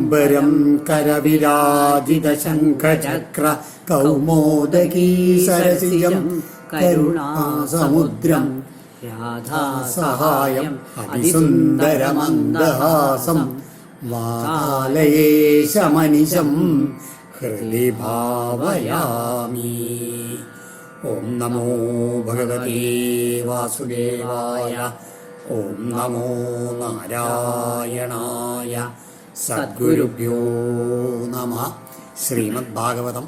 പീതാംബരം കരവിരാജിത ശംഖചക്ര കൗമോദകീ സരസിജം കരുണാസമുദ്രം രാധാസഹായം അതിസുന്ദരമന്ദഹാസം വാതാലയേശമനിശം ഹൃദി ഭാവയാമി. ഓം നമോ ഭഗവതേ വാസുദേവായ. ഓം നമോ നാരായണായ. സദ്ഗുരുഭ്യോ നമഃ. ശ്രീമദ് ഭാഗവതം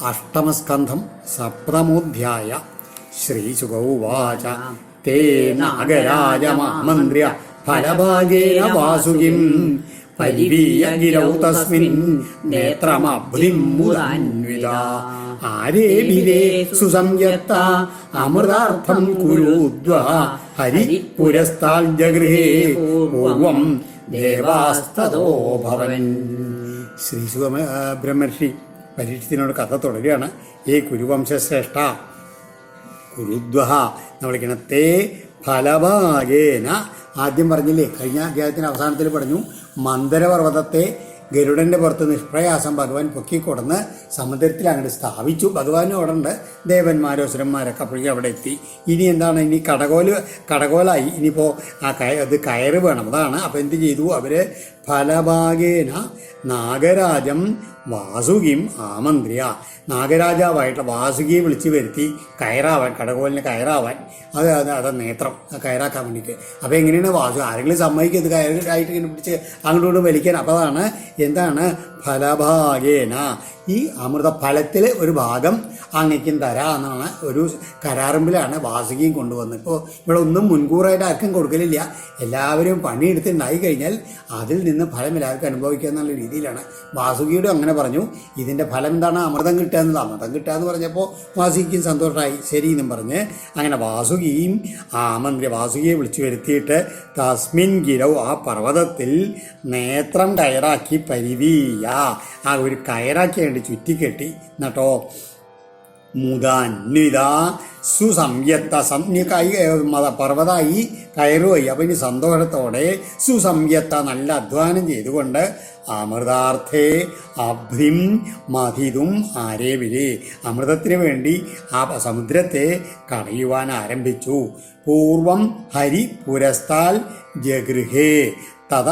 അഷ്ടമസ്കന്ധം സപ്തമോധ്യായ. ശ്രീശുക ഉവാച തേ നാഗരാജമാമന്ത്ര്യ ഫലഭാഗേന വാസുകിം പരിവീയ ഗിരൗ തസ്മിൻ നേത്രമഭ്രിം മുദാന്വിതാ ആരേഭിരേ സുസംയത്ത അമൃതാർത്ഥം കുരുദ്വഃ ഹരി പുരസ്താൽ ജഗൃഹേ പൂർവം ദേവാസ്തതോ ഭവൻ. ശ്രീശുക ബ്രഹ്മർഷി പരീക്ഷത്തിനോട് കഥ തുടരുകയാണ്. ഏ കുരുവംശശ്രേഷ്ഠ, കുരുദ്വഃ എന്ന് വിളിക്കണം. തേ ഫലഭാഗേന, ആദ്യം പറഞ്ഞില്ലേ, കഴിഞ്ഞ അധ്യായത്തിന് അവസാനത്തിൽ പറഞ്ഞു, മന്ദരപർവ്വതത്തെ ഗരുഡന്റെ പുറത്ത് നിഷ്പ്രയാസം ഭഗവാൻ പൊക്കിക്കൊടന്ന് സമുദ്രത്തിൽ അങ്ങോട്ട് സ്ഥാപിച്ചു. ഭഗവാനും അവിടെ ഉണ്ട്, ദേവന്മാരോ അസുരന്മാരൊക്കെ അപ്പോഴേക്കും അവിടെ എത്തി. ഇനി എന്താണ്, ഇനി കടകോലായി. ഇനിയിപ്പോൾ അത് കയറ് വേണം, അതാണ്. അപ്പം എന്ത് ചെയ്തു അവര്? ഫലഭാഗേന നാഗരാജം വാസുകിയും ആമന്ത്രിയ, നാഗരാജാവായിട്ടുള്ള വാസുകിയെ വിളിച്ചു വരുത്തി കയറാവാൻ, കടകോലിന് കയറാവാൻ. അത് നേത്രം കയറാക്കാൻ വേണ്ടിയിട്ട്. അപ്പോൾ എങ്ങനെയാണ് വാസു, ആരെങ്കിലും സമ്മതിക്കും ഇത് കയറായിട്ട് ഇങ്ങനെ പിടിച്ച് അങ്ങോട്ടും വലിക്കാൻ? അപ്പോൾ അതാണ് എന്താണ് ഫലഭാഗേന, ഈ അമൃത ഫലത്തിൽ ഒരു ഭാഗം അങ്ങേക്കും തരാമെന്നാണ് ഒരു കരാറുമ്പിലാണ് വാസുകിയും കൊണ്ടുവന്നത്. ഇപ്പോൾ ഇവിടെ ഒന്നും മുൻകൂറായിട്ട് ആർക്കും കൊടുക്കലില്ല. എല്ലാവരും പണിയെടുത്തുണ്ടായി കഴിഞ്ഞാൽ അതിൽ നിന്ന് ഫലം എല്ലാവർക്കും അനുഭവിക്കുക എന്നുള്ള രീതിയിലാണ്. വാസുകിയോട് അങ്ങനെ പറഞ്ഞു. ഇതിൻ്റെ ഫലം എന്താണ്? അമൃതം കിട്ടുക എന്നത്. അമൃതം കിട്ടുക എന്ന് പറഞ്ഞപ്പോൾ വാസുകിക്കും സന്തോഷമായി. ശരി എന്നും പറഞ്ഞ് അങ്ങനെ വാസുകിയും വാസുകിയെ വിളിച്ചു വരുത്തിയിട്ട് തസ്മിൻ ഗിരൗ, ആ പർവ്വതത്തിൽ നേത്രം കയറാക്കി പരിവീയ, ആ ഒരു കയറാക്കി വേണ്ടി ചുറ്റിക്കെട്ടി. എന്നിട്ടോ മുദാന്വിത സുസംയത്ത, പർവ്വതമായി കയറുമായി. അപ്പം ഇനി സന്തോഷത്തോടെ സുസംയത്ത, നല്ല അധ്വാനം ചെയ്തുകൊണ്ട് അമൃതാർത്ഥേ അഭ്രിം മഥിതും ആരേവിലേ, അമൃതത്തിന് വേണ്ടി ആ സമുദ്രത്തെ കടയുവാൻ ആരംഭിച്ചു. പൂർവം ഹരി പുരസ്താൽ ജഗൃഹേ തഥ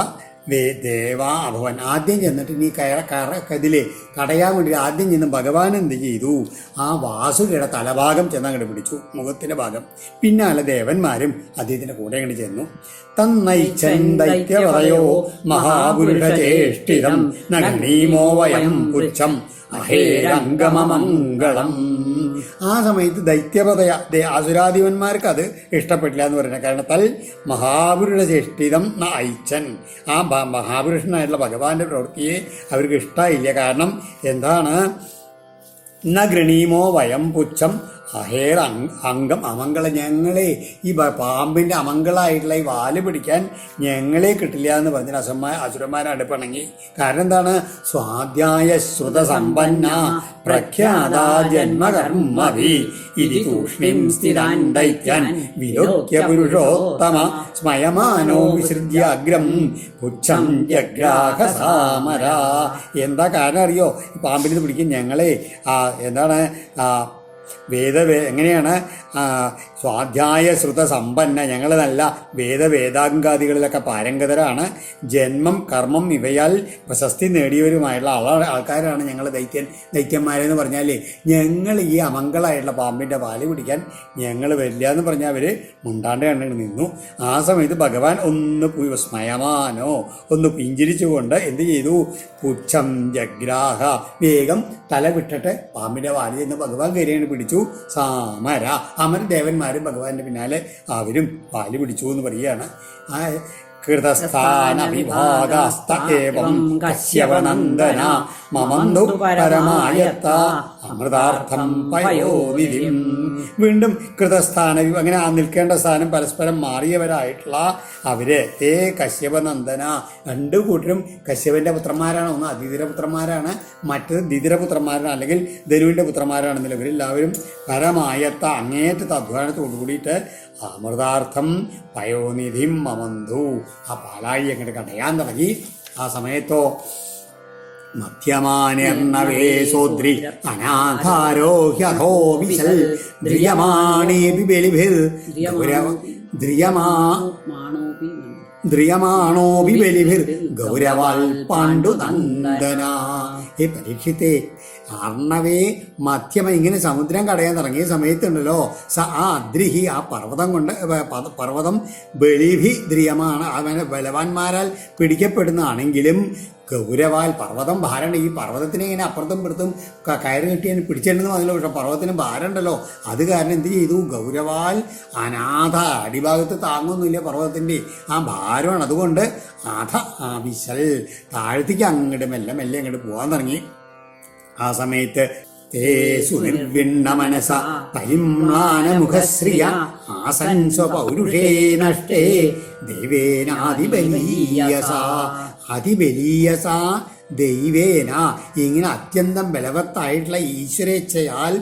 ദേവാ അഭവൻ. ആദ്യം ചെന്നിട്ട് നീ ഇതിലെ കടയാൻ വേണ്ടി ആദ്യം ചെന്ന് ഭഗവാൻ എന്ത് ചെയ്തു? ആ വാസുകിയുടെ തലഭാഗം ചെന്നങ്ങോട്ട് പിടിച്ചു, മുഖത്തിന്റെ ഭാഗം. പിന്നാലെ ദേവന്മാരും അദ്ദേഹത്തിന്റെ കൂടെ അങ്ങോട്ട് ചെന്നു. തന്നൈച്ഛന്തൈത്യവതയോ മഹാപുരുഷചേഷ്ടിതം നഗണീമോ വയം പുച്ഛം അഹേരംഗമമംഗളം. ആ സമയത്ത് ദൈത്യപതയ അസുരാധിപന്മാർക്ക് അത് ഇഷ്ടപ്പെട്ടില്ല എന്ന് പറയുന്നത്. കാരണം തൽ മഹാപുരുഷചേഷ്ടിതം ഐച്ഛൻ, ആ മഹാപുരുഷനായിട്ടുള്ള ഭഗവാന്റെ പ്രവൃത്തിയെ അവർക്ക് ഇഷ്ടമായില്ല. കാരണം എന്താണ്? ന ഗൃണീമോ വയം പുച്ഛം അഹേർ അംഗം അമംഗള, ഞങ്ങളെ ഈ പാമ്പിൻ്റെ അമംഗളായിട്ടുള്ള ഈ വാല് പിടിക്കാൻ ഞങ്ങളെ കിട്ടില്ല എന്ന് പറഞ്ഞ അസുരന്മാരാണ് പിണങ്ങി. കാരണം എന്താണ്? സ്വാധ്യായ ശ്രുതസമ്പന്ന പ്രഖ്യാതാ ജന്മകർമ്മഭി ഇതി തൂഷ്ണീം സ്ഥിരാൻ ദൈത്യാൻ വിലോക്യ പുരുഷോത്തമ സ്മയമാനോ വിസൃജ്യാഗ്രം പുച്ഛം ജഗ്രാഹസാമര. എന്താ കാരണം അറിയോ? പാമ്പിനെ പിടിക്കും ഞങ്ങളെ എന്താണ് എങ്ങനെയാണ്? സ്വാധ്യായ ശ്രുതസമ്പന്ന, ഞങ്ങൾ നല്ല വേദാംഗാദികളിലൊക്കെ പാരംഗതരാണ്. ജന്മം കർമ്മം ഇവയാൽ പ്രശസ്തി നേടിയവരുമായുള്ള ആൾക്കാരാണ് ഞങ്ങൾ. ദൈത്യന്മാരെന്ന് പറഞ്ഞാൽ ഞങ്ങൾ ഈ അമംഗളായിട്ടുള്ള പാമ്പിൻ്റെ പാല് പിടിക്കാൻ ഞങ്ങൾ വരില്ല എന്ന് പറഞ്ഞാൽ അവർ മുണ്ടാണ്ട് കണ്ടു നിന്നു. ആ സമയത്ത് ഭഗവാൻ ഒന്ന് സ്മയമാനോ, ഒന്ന് പിഞ്ചിരിച്ചുകൊണ്ട് എന്ത് ചെയ്തു? പുച്ഛം ജഗ്രാഹ, വേഗം തല വിട്ടിട്ട് പാമ്പിൻ്റെ വാല് ചെന്ന് ഭഗവാൻ കയറിയാണ് പിടിച്ചു. സാമര, അമരദേവന്മാരും ഭഗവാന്റെ പിന്നാലെ അവരും പാല് പിടിച്ചു എന്ന് പറയുകയാണ്. കൃതസ്ഥാന വിഭാഗാസ്ത ഏവം കശ്യപനന്ദന മമന്തു പരമായത്ത അമൃതാർത്ഥം പയോനിധിം. വീണ്ടും കൃതസ്ഥാന, അങ്ങനെ ആ നിൽക്കേണ്ട സ്ഥാനം പരസ്പരം മാറിയവരായിട്ടുള്ള അവര് കശ്യപനന്ദന, രണ്ടു കൂട്ടരും കശ്യപന്റെ പുത്രന്മാരാണ്. ഒന്ന് അതിഥിര പുത്രന്മാരാണ്, മറ്റത് ദിതിര പുത്രന്മാരാണ്, അല്ലെങ്കിൽ ധനുവിന്റെ പുത്രന്മാരാണെന്നില്ല. ഇവരെല്ലാവരും പരമായത്ത, അങ്ങേറ്റത്തെ അധ്വാനത്തോടു കൂടിയിട്ട് അമൃതാർത്ഥം പയോനിധിം മമന്തു, ആ പാലാഴി അങ്ങോട്ട് കടയാൻ തുടങ്ങി. ആ സമയത്തോ മധ്യമാനേർണവേ സോദ്രി അനാഥാരോഹ്യഹോ വിശൽ ദ്രിയമാണേപി ബലിഭിർ ദ്രിയമാണോപി ബലിഭിർ ഗൗരവാൽ പാണ്ഡുനന്ദന. ഹേ പരീക്ഷിത്തെ, അർണവേ മധ്യമ, ഇങ്ങനെ സമുദ്രം കടയാൻ തുടങ്ങിയ സമയത്തുണ്ടല്ലോ ആ അദ്രിഹി, ആ പർവ്വതം കൊണ്ട് പർവ്വതം ബലിഭി ദ്രിയമാണ്, അവനെ ബലവാന്മാരാൽ പിടിക്കപ്പെടുന്നതാണെങ്കിലും ഗൗരവാൽ പർവ്വതം ഭാരണ്ട. ഈ പർവ്വതത്തിനെ ഇങ്ങനെ അപ്പുറത്തും ഇപ്പുറത്തും കയറ് കെട്ടി അതിന് പിടിച്ചിട്ടുണ്ടെന്ന് പറഞ്ഞല്ലോ, പക്ഷെ പർവ്വതത്തിന് ഭാരമുണ്ടല്ലോ. അത് കാരണം എന്ത് ചെയ്തു? ഗൗരവാൽ അനാഥ, അടിഭാഗത്ത് താങ്ങൊന്നുമില്ല പർവ്വതത്തിൻ്റെ, ആ ഭാരമാണ്. അതുകൊണ്ട് അധ വിശൽ, താഴ്ത്തിക്ക് അങ്ങോട്ട് മെല്ലെ മെല്ലെ അങ്ങോട്ട് പോകാൻ തുടങ്ങി. ആ സമയത്ത് തേ സുനിർവിണ്ണ മനസ പരിമ്ലാനമുഖശ്രിയ ആസൻ സ്വപൗരുഷേ നഷ്ടേ ദൈവേനാതിബലീയസ. അതിബലീയസ ദൈവേന, ഇങ്ങനെ അത്യന്തം ബലവത്തായിട്ടുള്ള ഈശ്വരേച്ഛയാൽ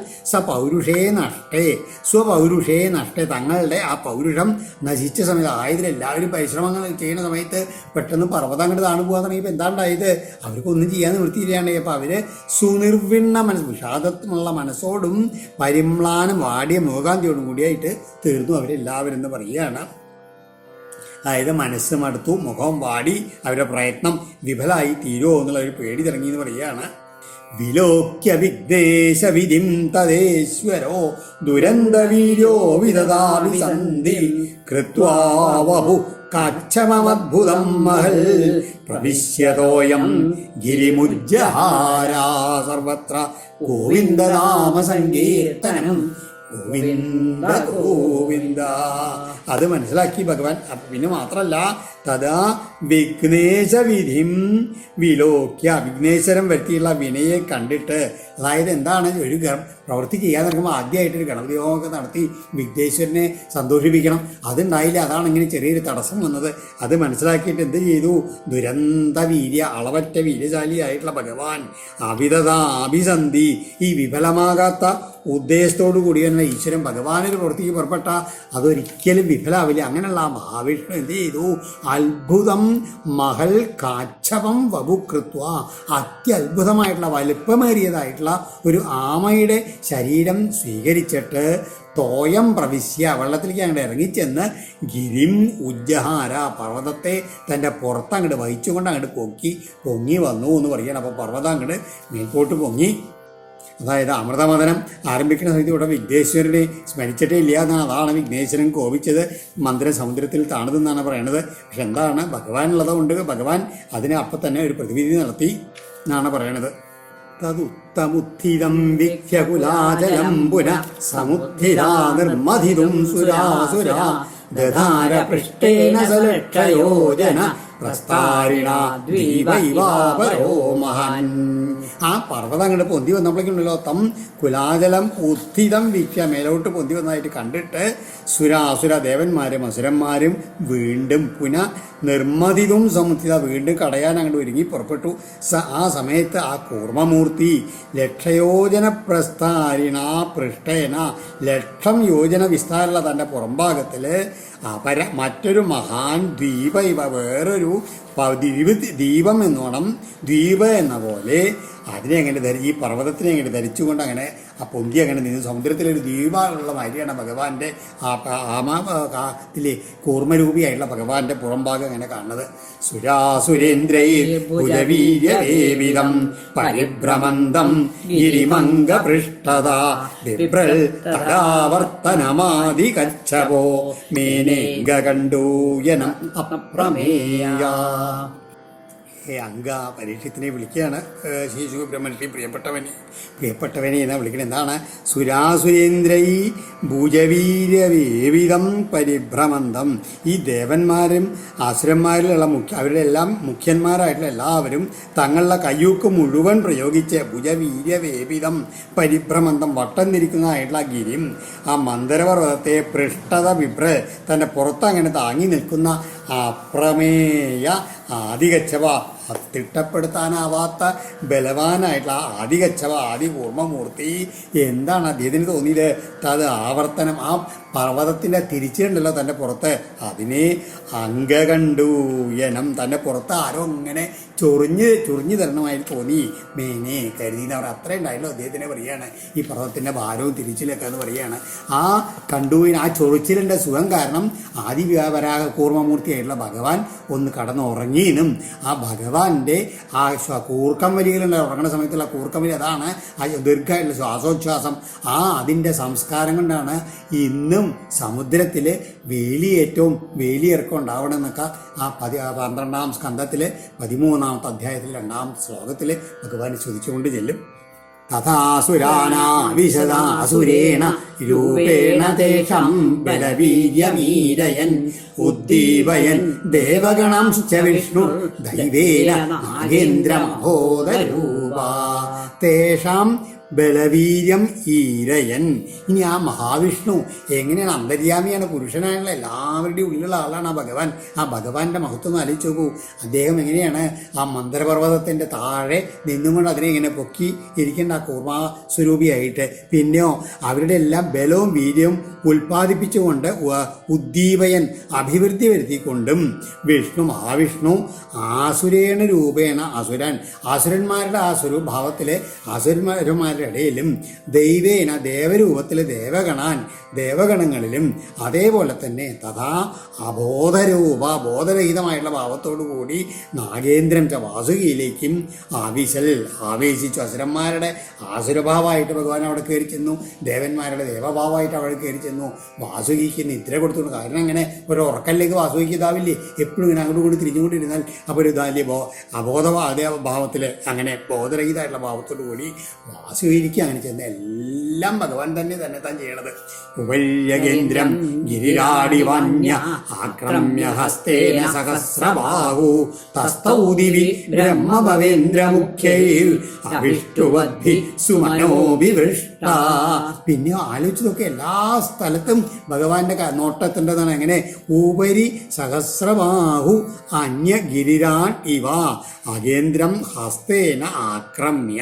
പൗരുഷേ നഷ്ടേ, സ്വപൗരുഷേ നഷ്ടേ, തങ്ങളുടെ ആ പൗരുഷം നശിച്ച സമയത്ത്, ആയതിൽ എല്ലാവരും പരിശ്രമങ്ങൾ ചെയ്യുന്ന സമയത്ത് പെട്ടെന്ന് പർവ്വതം അങ്ങോട്ട് താണു പോകാൻ തുടങ്ങിയപ്പോൾ എന്താണ്ടായത്? അവർക്കൊന്നും ചെയ്യാൻ നിവൃത്തിയില്ലാണ്ട്. അപ്പോൾ അവർ സുനിർവിണ്ണ മനസ്സ്, വിഷാദത്തിനുള്ള മനസ്സോടും പരിമ്ലാനം വാടിയ മുഖകാന്തിയോടും കൂടിയായിട്ട് തീർന്നു അവരെല്ലാവരും എന്ന് പറയുകയാണ്. അതായത് മനസ്സ് മടുത്തു, മുഖം വാടി, അവരുടെ പ്രയത്നം വിഫലായി തീരുമോ എന്നുള്ള ഒരു പേടി തുടങ്ങി എന്ന് പറയുകയാണ്. വിലോക്യ വിഘ്നേശ വിധിം തദേശ്വരോ ദുരന്തവീര്യോ വിദദാമി സന്ധി കൃത്വാ വഹു കാച്ഛമമദ്ഭുതം മഹൽ പ്രവിശ്യതോയം ഗിരിമുജ്ജഹാരാ സർവത്ര ഗോവിന്ദനാമ സങ്കീർത്തനം ഗോവിന്ദ ഗോവിന്ദ. അത് മനസ്സിലാക്കി ഭഗവാൻ. പിന്നെ മാത്രമല്ല, തഥാ വിഘ്നേശവിധിം വിലോക്യ, വിഘ്നേശ്വരം വരുത്തിയുള്ള വിനയെ കണ്ടിട്ട്, അതായത് എന്താണ്, ഒരു പ്രവൃത്തി ചെയ്യാൻ നടക്കുമ്പോൾ ആദ്യമായിട്ടൊരു ഗണപതി ഹോമമൊക്കെ നടത്തി വിഘ്നേശ്വരനെ സന്തോഷിപ്പിക്കണം. അതുണ്ടായില്ല, അതാണ് ഇങ്ങനെ ചെറിയൊരു തടസ്സം വന്നത്. അത് മനസ്സിലാക്കിയിട്ട് എന്ത് ചെയ്തു? ദുരന്ത വീര്യ, അളവറ്റ വീര്യശാലിയായിട്ടുള്ള ഭഗവാൻ അഭിസന്ധി, ഈ വിഫലമാകാത്ത ഉദ്ദേശത്തോടു കൂടി തന്നെ ഈശ്വരൻ ഭഗവാനൊരു പ്രവൃത്തിക്ക് പുറപ്പെട്ട അതൊരിക്കലും വിഫലാവില്ല. അങ്ങനെയുള്ള ആ മഹാവിഷ്ണു എന്ത് ചെയ്തു? അത്ഭുതം മഹൽ കാച്ഛവം വപുകൃത്വ, അത്യത്ഭുതമായിട്ടുള്ള വലുപ്പമേറിയതായിട്ടുള്ള ഒരു ആമയുടെ ശരീരം സ്വീകരിച്ചിട്ട് തോയം പ്രവിശ്യ, വെള്ളത്തിലേക്ക് അങ്ങോട്ട് ഇറങ്ങിച്ചെന്ന് ഗിരിം ഉജ്ജഹാര, പർവ്വതത്തെ തൻ്റെ പുറത്തങ്ങോട്ട് വഹിച്ചുകൊണ്ട് അങ്ങോട്ട് പൊങ്ങി വന്നു എന്ന് പറയുകയാണ്. അപ്പോൾ പർവ്വതം അങ്ങോട്ട് മേൽപോട്ട് പൊങ്ങി. അതായത് അമൃതമദനം ആരംഭിക്കുന്ന സമയത്ത് ഇവിടെ വിഘ്നേശ്വരനെ സ്മരിച്ചിട്ടേ ഇല്ല എന്നാണ്. അതാണ് വിഘ്നേശ്വരൻ കോപിച്ചത്, മന്ത്രം സമുദ്രത്തിൽ താണതെന്നാണ് പറയണത്. പക്ഷെ എന്താണ്, ഭഗവാനുള്ളത് കൊണ്ട് ഭഗവാൻ അതിനെ അപ്പം തന്നെ ഒരു പ്രതിവിധി നടത്തി എന്നാണ് പറയണത്. തതുത്തമുത്ഥിതം വിഖ്യകുലാചലം പുന സമുദ്ധിരാ നിർമധിതും സുരാസുരാ ദധാര പൃഷ്ഠേന സലക്ഷയോജന പ്രസ്താരിണ ദ്വീപൈവാപരോ മഹാൻ. ആ പർവ്വതം അങ്ങോട്ട് പൊന്തി വന്നപ്പോഴേക്കുണ്ടല്ലോ, തം കുലാജലം ഉത്ഥിതം വീക്ഷ്യ, മേലോട്ട് പൊന്തി വന്നതായിട്ട് കണ്ടിട്ട് സുരാസുര ദേവന്മാരും അസുരന്മാരും വീണ്ടും നിർമ്മതിതും സമുദ്ധിത, വീണ്ടും കടയാൻ അങ്ങോട്ട് ഒരുങ്ങി പുറപ്പെട്ടു. ആ സമയത്ത് ആ കൂർമ്മമൂർത്തി ലക്ഷയോജന പ്രസ്താരിണ പൃഷ്ഠേന, 1,00,000 യോജന വിസ്താരമുള്ള തൻ്റെ പുറംഭാഗത്തിൽ മറ്റൊരു മഹാൻ ദ്വീപ, വേറൊരു ദീപം എന്നോണം, ദ്വീപ് എന്ന പോലെ അതിനെ അങ്ങനെ ഈ പർവ്വതത്തിനെ അങ്ങനെ ധരിച്ചുകൊണ്ട് അങ്ങനെ ആ പൊന്തി അങ്ങനെ നിന്ന് സമുദ്രത്തിലൊരു ദ്വീപുള്ള മാതിരിയാണ് ഭഗവാന്റെ ഇതിലെ കൂർമ്മരൂപിയായിട്ടുള്ള ഭഗവാന്റെ പുറംഭാഗം അങ്ങനെ കാണുന്നത്. സുരാസുരേന്ദ്രൈർഭുജവീര്യവേവിതം പരിഭ്രമന്തം ഗിരിമംഗപൃഷ്ഠത ബിഭ്രൽ തടാവർത്തനമാദി കച്ഛവോ മേനേംഗകണ്ഡൂയനം അപ്രമേയ. അംഗ പരീക്ഷത്തിനെ വിളിക്കുകയാണ് ശ്രീ സുബ്രഹ്മണ്യ പ്രിയപ്പെട്ടവനെ എന്നാ വിളിക്കുന്നത്. എന്താണ്? സുരാസുരേന്ദ്രൈ ഭുജവീര്യവേവിതം പരിഭ്രമന്തം. ഈ ദേവന്മാരും അസുരന്മാരിലുള്ള അവരുടെ എല്ലാം മുഖ്യന്മാരായിട്ടുള്ള എല്ലാവരും തങ്ങളുടെ കയ്യൂക്ക് മുഴുവൻ പ്രയോഗിച്ച് ഭുജവീര്യവേവിതം പരിഭ്രമന്തം, വട്ടം തിരിക്കുന്നതായിട്ടുള്ള ഗിരിം, ആ മന്ദരപർവ്വതത്തെ പൃഷ്ഠത വിഭ്ര, തൻ്റെ പുറത്ത് അങ്ങനെ താങ്ങി നിൽക്കുന്ന അപ്രമേയ ആദികച്ഛവ, തിട്ടപ്പെടുത്താനാവാത്ത ബലവാനായിട്ടുള്ള ആ ആദികച്ചവ ആദി കൂർമ്മമൂർത്തി എന്താണ് അദ്ദേഹത്തിന് തോന്നിയത്? അത് ആവർത്തനം, ആ പർവ്വതത്തിൻ്റെ തിരിച്ചുണ്ടല്ലോ തൻ്റെ പുറത്ത്, അതിനെ അംഗകണ്ടൂയനം, തൻ്റെ പുറത്ത് ആരോ ഇങ്ങനെ ചൊറിഞ്ഞു തരണമായി തോന്നി മേനെ കരുതിയെന്ന് അത്രയും ഉണ്ടായല്ലോ അദ്ദേഹത്തിനെ പറയുകയാണ്. ഈ പർവ്വതത്തിൻ്റെ ഭാരവും തിരിച്ചിലൊക്കെ എന്ന് പറയുകയാണ്. ആ കണ്ടൂയിന് ആ ചൊറിച്ചിലിൻ്റെ സുഖം കാരണം ആദിവരാഹ കൂർമ്മമൂർത്തിയായിട്ടുള്ള ഭഗവാൻ ഒന്ന് കടന്നുറങ്ങിയെന്നും ആ ഭഗവാന്റെ ആ കൂർക്കം വലികളുണ്ട് ഉറങ്ങുന്ന സമയത്തുള്ള കൂർക്കം വലി, അതാണ് ആ ദീർഘമായിട്ടുള്ള ശ്വാസോച്ഛ്വാസം, അതിൻ്റെ സംസ്കാരം കൊണ്ടാണ് ഇന്നും സമുദ്രത്തിൽ വേലിയിറക്കം ഉണ്ടാവണമെന്നൊക്കെ ആ 12ാം സ്കന്ധത്തിൽ 13ാമത്തെ അധ്യായത്തിൽ 2ാം ശ്ലോകത്തിൽ ഭഗവാൻ സ്തുതിച്ചുകൊണ്ട് ചെല്ലും. തഥാസുരാനാവിശദാസുരേണ രൂപേണ തേഷാം ബലവീര്യമീരയൻ ഉദ്ദീപയൻ ദേവഗണം ച വിഷ്ണു ദൈവേന നാഗേന്ദ്രമഹോദരൂപ തേഷാം ബലവീര്യം ഈരയൻ. ഇനി ആ മഹാവിഷ്ണു എങ്ങനെയാണ്? അന്തര്യാമിയാണ്, പുരുഷനായുള്ള എല്ലാവരുടെയും ഉള്ളിലുള്ള ആളാണ് ആ ഭഗവാൻ. ആ ഭഗവാന്റെ മഹത്വം ആലോചിച്ച് നോക്കൂ. അദ്ദേഹം എങ്ങനെയാണ് ആ മന്ദരപർവ്വതത്തിൻ്റെ താഴെ നിന്നുകൊണ്ട് അതിനെ ഇങ്ങനെ പൊക്കി ഇരിക്കേണ്ട ആ കൂർമ്മ സ്വരൂപിയായിട്ട്. പിന്നെയോ അവരുടെ എല്ലാം ബലവും വീര്യവും ഉൽപ്പാദിപ്പിച്ചുകൊണ്ട് ഉദ്ദീപയൻ അഭിവൃദ്ധി വരുത്തിക്കൊണ്ടും മഹാവിഷ്ണു ആസുരേണ രൂപേണ ആസുരന്മാരുടെ ആ സ്വരൂപഭാവത്തിലെ ആസുരന്മാരുടെ ഇടയിലും ദൈവേന ദേവരൂപത്തിൽ ദേവഗണങ്ങളിലും അതേപോലെ തന്നെ തഥാ അബോധരൂപ ബോധരഹിതമായിട്ടുള്ള ഭാവത്തോടു കൂടി നാഗേന്ദ്രം ച വാസുകിയിലേക്കും ആവേശിച്ചു. അസുരന്മാരുടെ ആസുരഭാവമായിട്ട് ഭഗവാൻ അവിടെ കയറി ചെന്നു, ദേവന്മാരുടെ ദേവഭാവമായിട്ട് അവിടെ കയറി ചെന്നു. വാസുകിക്ക് നിദ്ര കൊടുത്തുകൊണ്ട്, കാരണം അങ്ങനെ ഒരു ഉറക്കലേക്ക് വാസുകിക്ക് ഇതാവില്ലേ, എപ്പോഴും ഇങ്ങനെ അങ്ങോട്ട് കൂടി തിരിഞ്ഞുകൊണ്ടിരുന്നാൽ അപ്പോൾ ഒരു ഇതാല്ലേ അതേ ഭാവത്തിൽ അങ്ങനെ ബോധരഹിതമായിട്ടുള്ള ഭാവത്തോടു കൂടി വാസുകിക്ക് അങ്ങനെ ചെന്ന് എല്ലാം ഭഗവാൻ തന്നെ താൻ ചെയ്യണത്. ഉപര്യകേന്ദ്രം ഗിരിരാടിവന്യ ആക്രമ്യ ഹസ്തേന സഹസ്രബാഹു തസ്തൗ ദിവി ബ്രഹ്മഭവേന്ദ്രമുഖ്യൈർ അവിഷ്ടുവദ്ഭി സുമനോവിവൃഷ്ട. പിന്നെ ആലോചിച്ച് നോക്കി, എല്ലാ സ്ഥലത്തും ഭഗവാന്റെ നോട്ടത്തിൻ്റെതാണ്. എങ്ങനെ? ഉപരി സഹസ്രബാഹു അന്യ ഗിരിരാൻ ഇവ അകേന്ദ്രം ഹസ്തേന ആക്രമ്യ.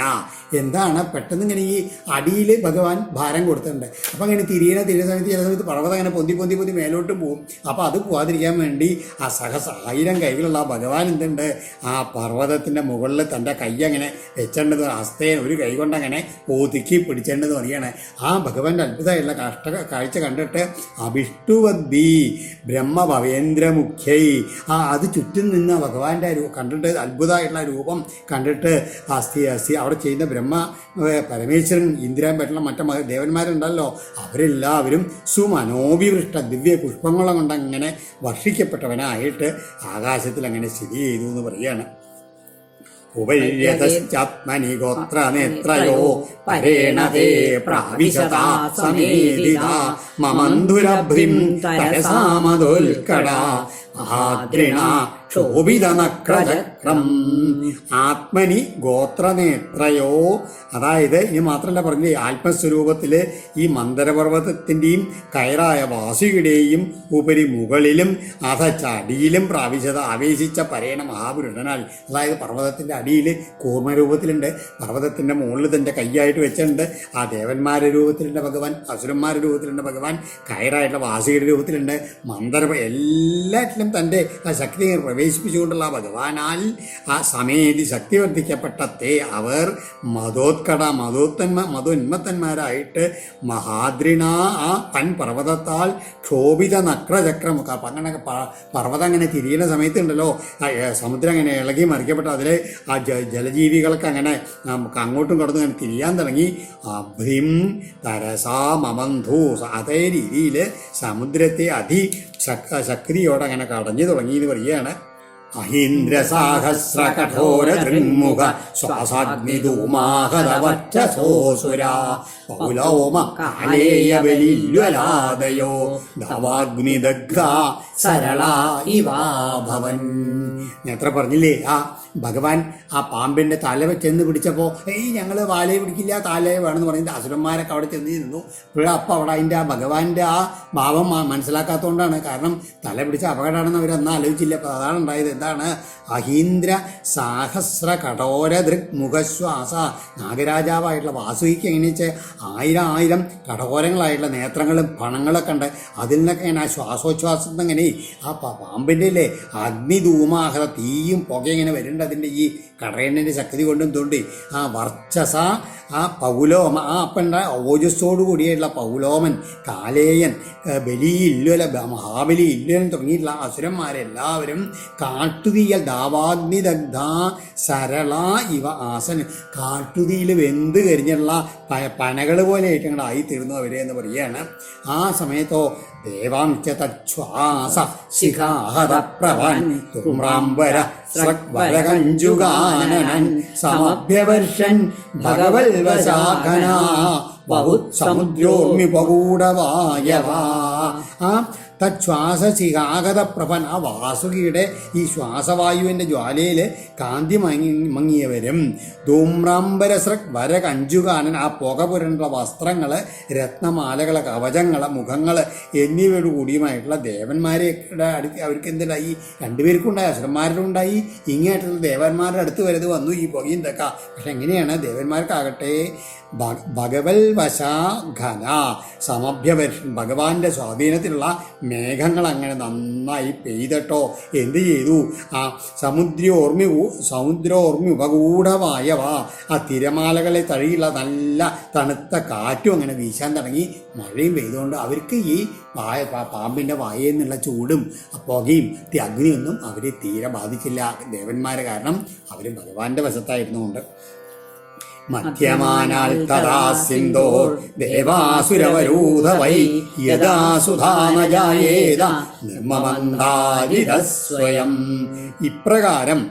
എന്താണ്? പെട്ടെന്ന് ഇങ്ങനെ ഈ അടിയിൽ ഭഗവാൻ ഭാരം കൊടുത്തിട്ടുണ്ട്. അപ്പം അങ്ങനെ തിരിയുന്ന സമയത്ത് ചില സമയത്ത് പർവ്വതം അങ്ങനെ പൊന്തി മേലോട്ട് പോകും. അപ്പോൾ അത് പോകാതിരിക്കാൻ വേണ്ടി ആ 1000 കൈകളുള്ള ആ ഭഗവാൻ എന്തുണ്ട്, ആ പർവ്വതത്തിൻ്റെ മുകളിൽ തൻ്റെ കൈ അങ്ങനെ വെച്ചേണ്ടത്, ഹസ്തേന ഒരു കൈ കൊണ്ട് അങ്ങനെ ഒതുക്കി പിടിച്ചേണ്ടത് പറയുകയാണ്. ആ ഭഗവാന്റെ അത്ഭുതമായിട്ടുള്ള കാഴ്ച കണ്ടിട്ട് അഭിഷ്ടുവദ്ഭി ബ്രഹ്മഭവേന്ദ്രമുഖ്യൈ, അത് ചുറ്റും നിന്ന് ഭഗവാന്റെ കണ്ടിട്ട് അത്ഭുതമായിട്ടുള്ള രൂപം കണ്ടിട്ട് അവിടെ ചെയ്യുന്ന പരമേശ്വരൻ, ഇന്ദ്രൻ പറ്റുള്ള മറ്റു ദേവന്മാരുണ്ടല്ലോ, അവരെല്ലാവരും സുമനോഭിവൃഷ്ട ദിവ്യ പുഷ്പങ്ങളും കൊണ്ട് അങ്ങനെ വർഷിക്കപ്പെട്ടവനായിട്ട് ആകാശത്തിൽ അങ്ങനെ സ്ഥിതി ചെയ്തു എന്ന് പറയുകയാണ്. ഉപര്യതശ്ചാത്മനി ഗോത്രനേത്രയോ പരേണതേ പ്രാവിശതാ സമേദിതാ മമന്ധുരഭ്രിം തരസാമദോൽക്കടാ മഹാദ്രിണ ക്ഷോഭിതനക്രചക്രം. ആത്മനി ഗോത്രനേത്രയോ, അതായത് ഇനി മാത്രമല്ല പറഞ്ഞേ, ആത്മസ്വരൂപത്തിൽ ഈ മന്ദരപർവ്വതത്തിൻ്റെയും കയറായ വാസുകിയുടെയും ഉപരി മുകളിലും അടിയിലും ആവേശിച്ച പരേണ മഹാപുരുഷനാൽ, അതായത് പർവ്വതത്തിൻ്റെ അടിയിൽ കൂർമ്മരൂപത്തിലുണ്ട്, പർവ്വതത്തിൻ്റെ മുകളിൽ തൻ്റെ കൈയായിട്ട് വെച്ചിട്ടുണ്ട്. ആ ദേവന്മാരുടെ രൂപത്തിലുണ്ട് ഭഗവാൻ, അസുരന്മാരുടെ രൂപത്തിലുണ്ട് ഭഗവാൻ, കയറായിട്ടുള്ള വാസുകിയുടെ രൂപത്തിലുണ്ട്, എല്ലാറ്റിലും തൻ്റെ ആ ശക്തി പ്രവേശിപ്പിച്ചുകൊണ്ടുള്ള ഭഗവാനാൽ ആ സമേതി ശക്തി വർദ്ധിക്കപ്പെട്ട അവർ മധോന്മത്തന്മാരായിട്ട് മഹാദ്രിണ ആ പർവ്വതത്താൽ ക്ഷോഭിത നക്രചക്രം, അങ്ങനെ പർവ്വതം അങ്ങനെ തിരിയുന്ന സമയത്തുണ്ടല്ലോ, സമുദ്രം അങ്ങനെ ഇളകി മറിക്കപ്പെട്ട അതിൽ ആ ജലജീവികൾക്ക് അങ്ങനെ അങ്ങോട്ടും കടന്നു അങ്ങനെ തിരിയാൻ തുടങ്ങി. അഭ്രിം തരസാ മമന്ധു, അതേ രീതിയിൽ സമുദ്രത്തെ ശക്തിയോടെ അങ്ങനെ കടഞ്ഞു തുടങ്ങി എന്ന് പറയുകയാണ്. അഹീന്ദ്രസാഹസ്ര കഠോര തൃന്മുഖ ശ്വാസാഗ്നിധൂമാഹതവച്ചസോസുര പൗലോമ കാലേയ ബലില്വലാദയോ ധവാഗ്നിദഗ്ധ സരള ഇവാ ഭവൻ. നേത്ര പറഞ്ഞില്ലേ, ആ ഭഗവാൻ ആ പാമ്പിൻ്റെ തല ചെന്ന് പിടിച്ചപ്പോൾ ഞങ്ങൾ വാലയെ പിടിക്കില്ല താലയെ വേണമെന്ന് പറഞ്ഞിട്ട് അസുരന്മാരൊക്കെ അവിടെ ചെന്ന് നിന്നു. ഇപ്പോഴും അപ്പം അവിടെ അതിൻ്റെ ആ ഭഗവാന്റെ ആ ഭാവം മനസ്സിലാക്കാത്തതുകൊണ്ടാണ്. കാരണം തല പിടിച്ച അപകടമാണെന്ന് അവരൊന്നും ആലോചിച്ചില്ല. അപ്പോൾ അതാണ് ഉണ്ടായത്. എന്താണ്? അഹീന്ദ്ര സാഹസ്ര കഠോര ദൃക് മുഖശ്വാസ. നാഗരാജാവായിട്ടുള്ള വാസുകിക്ക് എങ്ങനെ വെച്ചാൽ 1000 കഠോരങ്ങളായിട്ടുള്ള നേത്രങ്ങളും പണങ്ങളൊക്കെ ഉണ്ട്. അതിൽ നിന്നൊക്കെ ഇങ്ങനെ ആ ശ്വാസോച്ഛ്വാസത്തിൽ ഇങ്ങനെ ആ പാമ്പിൻ്റെ ഇല്ലേ അഗ്നിധൂമാഹത തീയും പുക ഇങ്ങനെ വരുന്നുണ്ട്. അതിൻ്റെ ഈ കടയണ്ണിൻ്റെ ശക്തി കൊണ്ടും തൊണ്ടി ആ വർച്ചസ ആ പൗലോമ ആ അപ്പൻ്റെ ഓജസ്സോടു കൂടിയായിട്ടുള്ള പൗലോമൻ, കാലേയൻ, ബലി ഇല്ലുവല, മഹാബലി ഇല്ലുവൻ തുടങ്ങിയിട്ടുള്ള അസുരന്മാരെല്ലാവരും കാട്ടുതീയൽ ദാവാഗ്നിദഗ്ധ സരള ഇവ ആസൻ. കാട്ടുതീയിൽ വെന്ത് കരിഞ്ഞുള്ള പനകൾ പോലെ ആയിട്ട് ആയിത്തീർന്നു അവരെ എന്ന് പറയുകയാണ്. ആ സമയത്തോ ദേവാംശ്ച തച്ഛ്വാസ ശിഖാഹത പ്രഭൻ തുമ്രാംബര സ്രഗ്വരകഞ്ചുഗാനനൻ സമഭ്യവർഷൻ ഭഗവൽവശാഖന ബഹുത് സമുദ്രോർമിപകൂടവായവാ. ആ തച്ഛ്വാസശിഖാഗത പ്രഭൻ ആ വാസുകിയുടെ ഈ ശ്വാസവായുവിൻ്റെ ജ്വാലയിൽ കാന്തി മങ്ങിയവരും ധൂമ്രാംബരസ്രക് വരകഞ്ചുകാനൻ ആ പുക പുരണ്ട വസ്ത്രങ്ങൾ, രത്നമാലകൾ, കവചങ്ങൾ, മുഖങ്ങൾ എന്നിവയോട് കൂടിയുമായിട്ടുള്ള ദേവന്മാരെയുടെ അടുത്ത് അവർക്ക് എന്തുണ്ടായി? രണ്ടുപേർക്കുണ്ടായി, അസുരന്മാരുടെ ഉണ്ടായി. ഇങ്ങേറ്റുള്ള ദേവന്മാരുടെ അടുത്ത് വരെ വന്നു ഈ പുകയും തക്ക. പക്ഷെ എങ്ങനെയാണ്? ദേവന്മാർക്കാകട്ടെ ഭഗവൽ വശാഘന സമഭ്യവർഷൻ ഭഗവാന്റെ സ്വാധീനത്തിലുള്ള മേഘങ്ങൾ അങ്ങനെ നന്നായി പെയ്തട്ടോ എന്ത് ചെയ്തു? ആ സമുദ്രോർമ്മി ഉപകൂഢമായവ ആ തിരമാലകളെ തഴിയുള്ള നല്ല തണുത്ത കാറ്റും അങ്ങനെ വീശാൻ തുടങ്ങി. മഴയും പെയ്തുകൊണ്ട് അവർക്ക് ഈ പാമ്പിൻ്റെ വായയിൽ നിന്നുള്ള ചൂടും പുകയും അഗ്നിയൊന്നും അവരെ തീരെ ബാധിച്ചില്ല ദേവന്മാരെ. കാരണം അവർ ഭഗവാന്റെ വശത്തായിരുന്നുകൊണ്ട്. മധ്യമാനാൽ തഥാ സിന്ധോർ ദേവാസുരവരൂധവൈ യദാ സുധാനജായേത നിർമ്മമന്ദാരിത സ്വയം. ഇപ്രകാരം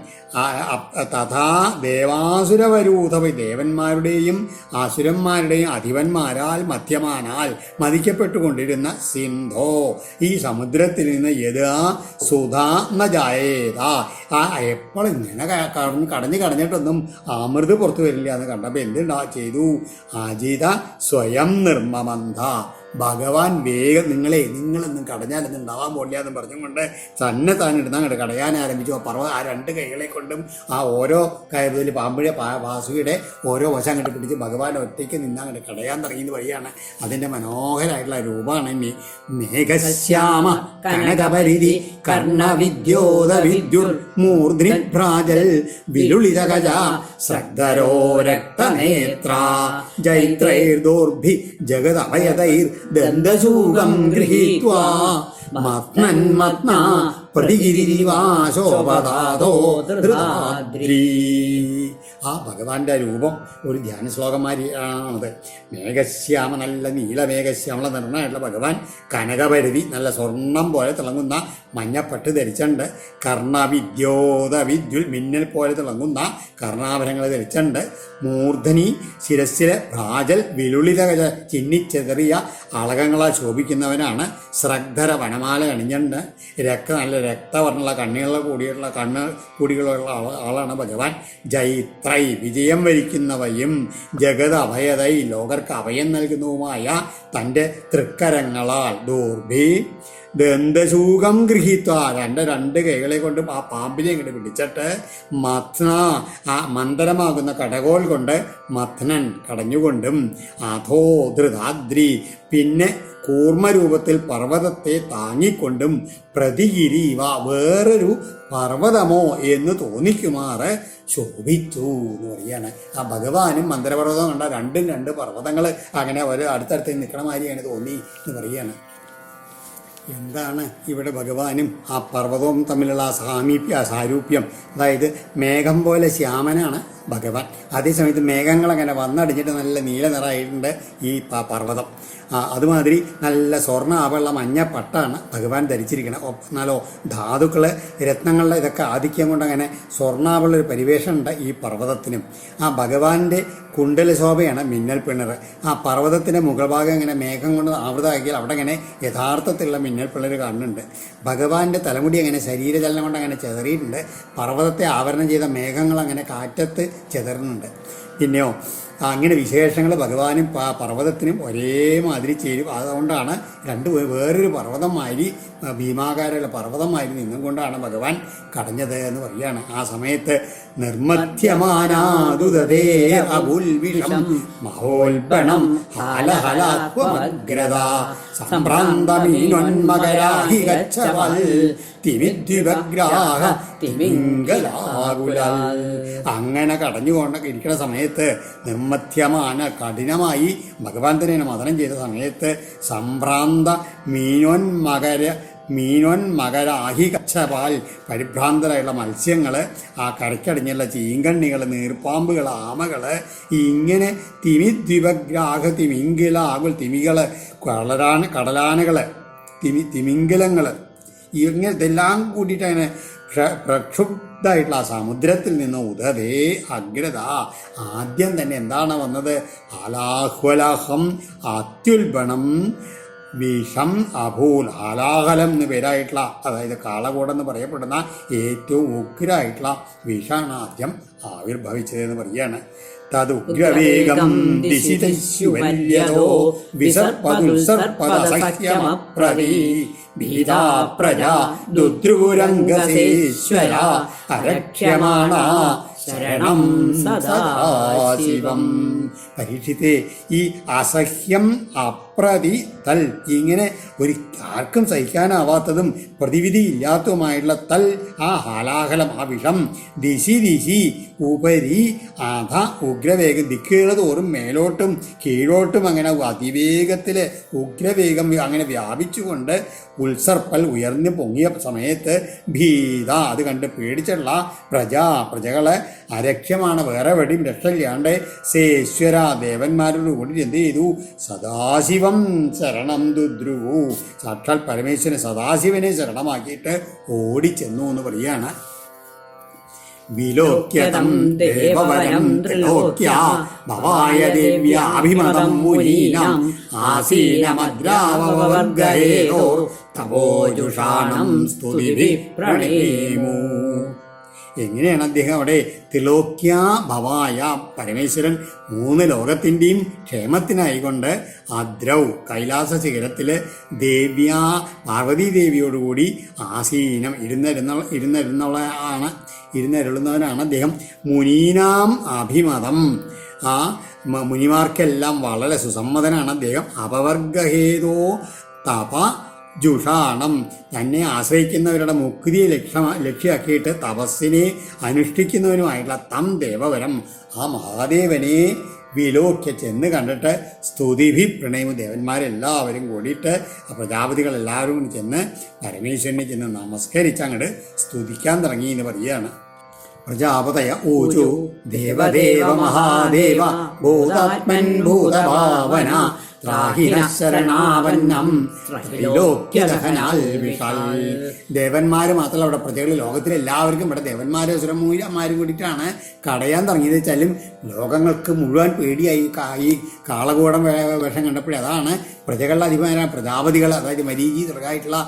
തഥാ ദേവാസുരവരൂധവൈ ദേവന്മാരുടെയും അസുരന്മാരുടെയും അധിപന്മാരാൽ മധ്യമാനാൽ മതിക്കപ്പെട്ടുകൊണ്ടിരുന്ന സിന്ധോ ഈ സമുദ്രത്തിൽ നിന്ന് യഥാ സുധാ നജായേത ആ എപ്പോഴും ഇങ്ങനെ കടഞ്ഞിട്ടൊന്നും അമൃത് പുറത്തു വരില്ല എന്ന് കണ്ടപ്പോൾ ചെയ്തു? അജിത സ്വയം നിർമ്മമന്ത ഭഗവാൻ വേഗം നിങ്ങളൊന്നും കടഞ്ഞാലൊന്നും ഉണ്ടാവാൻ പോകില്ല എന്ന് പറഞ്ഞുകൊണ്ട് തന്നെ ഇടുന്ന അങ്ങോട്ട് കടയാൻ ആരംഭിച്ചു. ആ പർവ്വത ആ 2 കൈകളെ കൊണ്ടും ആ ഓരോ കൈതിൽ പാമ്പിഴ വാസുകിയുടെ ഓരോ വശം അങ്ങോട്ട് പിടിച്ച് ഭഗവാൻ ഒറ്റയ്ക്ക് നിന്ന് അങ്ങോട്ട് കടയാൻ തുടങ്ങിയത് വഴിയാണ്. അതിൻ്റെ മനോഹരമായിട്ടുള്ള രൂപമാണ് മേഘശ്യാമ കനകപരിധി കർണവിദ്യോത വിദ്യുർ മൂർധ്നിഭ്രാജൽ വിലുളിതഗജ ശ്രദ്ധരോ രക്തനേത്ര ജൈത്രൈർദോർഭി ജഗദഭയതൈർ ദന്തശൂകം ഗൃഹീത്വാ മത്നൻ മത്ന പ്രതിഗിരിവാശോപദാതോ ധൃതാദ്രി. ആ ഭഗവാന്റെ രൂപം ഒരു ധ്യാന ശ്ലോകമാരിയാണത്. മേഘശ്യാമ നല്ല നീളമേഘശ്യാമള നിർണ്ണയമുള്ള ഭഗവാൻ കനകപരിധി നല്ല സ്വർണം പോലെ തിളങ്ങുന്ന മഞ്ഞപ്പട്ട് ധരിച്ചുണ്ട്. കർണവിദ്യോത വിദ്യുൽ മിന്നൽ പോലെ തിളങ്ങുന്ന കർണാഭരണങ്ങൾ ധരിച്ചുണ്ട്. മൂർധനി ശിരസ്സിലെ ഭ്രാജൽ വിലുളിത ചിന്നിച്ചെതറിയ അളകങ്ങളാൽ ശോഭിക്കുന്നവനാണ്. ശ്രദ്ധര വനമാല അണിഞ്ഞുണ്ട്. നല്ല രക്തവർണ്ണുള്ള കണ്ണികളുടെ കൂടിയുള്ള ആളാണ് ഭഗവാൻ. ജൈത്രൈ വിജയം വരിക്കുന്നവയും ജഗത് അഭയതൈ ലോകർക്ക് അഭയം നൽകുന്നതുമായ തൻ്റെ തൃക്കരങ്ങളാൽ ദൂർഭി ദന്തശൂകം ഗൃഹീത്വ 2 കൈകളെ കൊണ്ട് ആ പാമ്പിനെ ഇങ്ങോട്ട് പിടിച്ചിട്ട് മത്ന ആ മന്ദരമാകുന്ന കടകോൽ കൊണ്ട് മത്നൻ കടഞ്ഞുകൊണ്ടും അധോ ധൃതാദ്രി പിന്നെ കൂർമ്മരൂപത്തിൽ പർവ്വതത്തെ താങ്ങിക്കൊണ്ടും പ്രതിഗിരീവ വേറൊരു പർവ്വതമോ എന്ന് തോന്നിക്കുമാറ് ശോഭിച്ചു എന്ന് പറയാണ്. ആ ഭഗവാനും മന്ദരപർവ്വതം കണ്ട 2 പർവ്വതങ്ങൾ അങ്ങനെ ഒരു അടുത്തടുത്ത് നിൽക്കണ മാതിരിയാണ് തോന്നി എന്ന് പറയാണ്. എന്താണ് ഇവിടെ ഭഗവാനും ആ പർവ്വതവും തമ്മിലുള്ള സാരൂപ്യം? അതായത് മേഘം പോലെ ശ്യാമനാണ് ഭഗവാൻ. അതേസമയത്ത് മേഘങ്ങളങ്ങനെ വന്നടിഞ്ഞിട്ട് നല്ല നീല നിറമായിട്ടുണ്ട് ഈ പർവ്വതം. അതുമാതിരി നല്ല സ്വർണ്ണ ആഭരണ മഞ്ഞ പട്ടാണ് ഭഗവാൻ ധരിച്ചിരിക്കുന്നത്. എന്നാലോ ധാതുക്കള് രത്നങ്ങളുടെ ഇതൊക്കെ ആധിക്യം കൊണ്ട് അങ്ങനെ സ്വർണ്ണാഭരണ ഒരു പരിവേഷമുണ്ട് ഈ പർവ്വതത്തിനും. ഭഗവാന്റെ കുണ്ടല ശോഭയാണ് മിന്നൽ പിണർ. പർവ്വതത്തിൻ്റെ മുകൾ ഭാഗം ഇങ്ങനെ മേഘം കൊണ്ട് ആവൃതമാക്കിയാൽ അവിടെ ഇങ്ങനെ യഥാർത്ഥത്തിലുള്ള മിന്നൽ പിണർ കാണുന്നുണ്ട്. ഭഗവാന്റെ തലമുടി അങ്ങനെ ശരീരചലനം കൊണ്ട് അങ്ങനെ ചെതറിയിട്ടുണ്ട്. പർവ്വതത്തെ ആവരണം ചെയ്ത മേഘങ്ങൾ അങ്ങനെ കാറ്റത്ത് ചെതറുന്നുണ്ട്. പിന്നെയോ അങ്ങനെ വിശേഷങ്ങൾ ഭഗവാനും പർവ്വതത്തിനും ഒരേമാതിരി ചേരും. അതുകൊണ്ടാണ് വേറൊരു പർവ്വതമാതിരി ഭീമാകാരമുള്ള പർവ്വതമാതിരി നിന്നും കൊണ്ടാണ് ഭഗവാൻ കടഞ്ഞത് എന്ന് പറയുകയാണ്. ആ സമയത്ത് നിർമ്മധ്യമാനാദുദതേ അബുൽവിഷം മഹോൽബണം ഹാലഹലാത്വമഗ്രത സംഭ്രാന്തമീനൊന്മകരാഹി ഗച്ഛവൽ തിമിദ്വിപഗ്രാഹ തിമിംഗലാകുലൽ. അങ്ങനെ കടഞ്ഞുകൊണ്ട് ഇരിക്കുന്ന സമയത്ത് നിർമ്മധ്യമാന കഠിനമായി ഭഗവാൻ തന്നെയാണ് മദനം ചെയ്ത സമയത്ത് സംഭ്രാന്ത മീനോന്മകരാഹി കച്ചപാൽ പരിഭ്രാന്തരായുള്ള മത്സ്യങ്ങൾ, ആ കരയ്ക്കടിഞ്ഞുള്ള ചീങ്കണ്ണികൾ, നീർപ്പാമ്പുകൾ, ആമകൾ, ഇങ്ങനെ തിമിദ്വിപഗ്രാഹ തിമിംഗലാകുൽ തിമികൾ, കടലാനകൾ, തിമിംഗലങ്ങൾ, ഇങ്ങനെ ഇതെല്ലാം കൂട്ടിയിട്ട് അങ്ങനെ പ്രക്ഷുബ്ധമായിട്ടുള്ള ആ സമുദ്രത്തിൽ നിന്ന് ഉദതേ അഗ്രത ആദ്യം തന്നെ എന്താണ് വന്നത്? ആലാഹ്വലഹം അത്യുൽബണം വിഷം അഭൂൽ. ആലാഹലം എന്ന് പേരായിട്ടുള്ള, അതായത് കാളകൂടെന്ന് പറയപ്പെടുന്ന ഏറ്റവും ഉഗ്രായിട്ടുള്ള വിഷാണ് ആദ്യം ആവിർഭവിച്ചതെന്ന് പറയുകയാണ്. തദുഗ്രവേഗം ദിശിതശ്യുവല്യതോ വിസർപ്പദുൽസർപ്പദസഹ്യമപ്രവീ ഭീതാ പ്രജാ ദുദ്രൂരംഗസേശ്വര അരക്ഷ്യമാണ ശരണം സദാശിവം. പരീക്ഷിത്തെ ഈ അസഹ്യം അപ്രതി തൽ, ഇങ്ങനെ ഒരു ആർക്കും സഹിക്കാനാവാത്തതും പ്രതിവിധി ഇല്ലാത്തതുമായിട്ടുള്ള തൽ, ആ ഹാലാഹലം, ആ വിഷം, ദിശി ഉപരി അധ ഉഗ്രവേഗം, ദിക്കുകൾ തോറും മേലോട്ടും കീഴോട്ടും അങ്ങനെ അതിവേഗത്തിൽ ഉഗ്രവേഗം അങ്ങനെ വ്യാപിച്ചുകൊണ്ട് ഉത്സർപ്പൽ ഉയർന്നു പൊങ്ങിയ സമയത്ത് ഭീത, അത് കണ്ട് പേടിച്ചുള്ള പ്രജകളെ അരക്ഷ്യമാണ്, വേറെ വെടിയും രക്ഷയില്ലാണ്ട് സേശ്വര ദേവന്മാരോട് കൂടി എന്ത് ചെയ്തു? സദാശിവം ശരണം ദുദ്രുവു, സാക്ഷാൽ പരമേശ്വരൻ സദാശിവനെ ശരണമാക്കിയിട്ട് ഓടിച്ചെന്നു എന്ന് പറയുകയാണ്. വിലോക്യതം ദേവവരം ത്രിലോക്യ ഭവായ ദിവ്യാഭിമതം മുനീനാം ആസീനമദ്രാവവർഗഹേയോ തപോജുഷാണം സ്തുതിഭി പ്രണേമു. എങ്ങനെയാണ് അദ്ദേഹം അവിടെ ത്രിലോക്യ ഭവായ, പരമേശ്വരൻ 3 ലോകത്തിൻ്റെയും ക്ഷേമത്തിനായിക്കൊണ്ട് അദ്രൗ കൈലാസ ശിഖരത്തിൽ ദേവ്യാ പാർവതീദേവിയോടുകൂടി ആസീനം ഇരുന്നരുളുന്നവനാണ് അദ്ദേഹം. മുനീനാം അഭിമതം, ആ മുനിമാർക്കെല്ലാം വളരെ സുസമ്മതനാണ് അദ്ദേഹം. അപവർഗഹേതോ തപ ജുഷാണം, തന്നെ ആശ്രയിക്കുന്നവരുടെ മുക്തിയെ ലക്ഷ്യമാക്കിയിട്ട് തപസ്സിനെ അനുഷ്ഠിക്കുന്നവനുമായിട്ടുള്ള തം ദേവവരം, ആ മഹാദേവനെ വിലോക്യ ചെന്ന് കണ്ടിട്ട് സ്തുതിഭി പ്രണയമു, ദേവന്മാരെല്ലാവരും കൂടിയിട്ട് പ്രജാപതികളെല്ലാവരും കൂടി ചെന്ന് പരമേശ്വരനെ ചെന്ന് നമസ്കരിച്ച് അങ്ങോട്ട് സ്തുതിക്കാൻ തുടങ്ങി എന്ന് പറയുകയാണ്. പ്രജാപതയ ഊചു ദേവദേവ മഹാദേവ ഭൂതാത്മൻ ഭൂതഭാവന ത്രാഹിന ശരണാവന്നം ത്രിലോക്യദഹനാൽ വിഷാൽ. ദേവന്മാർ മാത്രമല്ല, അവിടെ പ്രജകൾ, ലോകത്തിലെല്ലാവർക്കും ഇവിടെ ദേവന്മാരും അസുരന്മാരും കൂടിയിട്ടാണ് കടയാൻ തുടങ്ങിയത്. വെച്ചാലും ലോകങ്ങൾക്ക് മുഴുവൻ പേടിയായി ഈ കാളകൂടം വേഷം കണ്ടപ്പോഴേ. അതാണ് പ്രജകളുടെ അധിപനായ പ്രജാപതികൾ, അതായത് മരീചി തുടങ്ങിയിട്ടുള്ള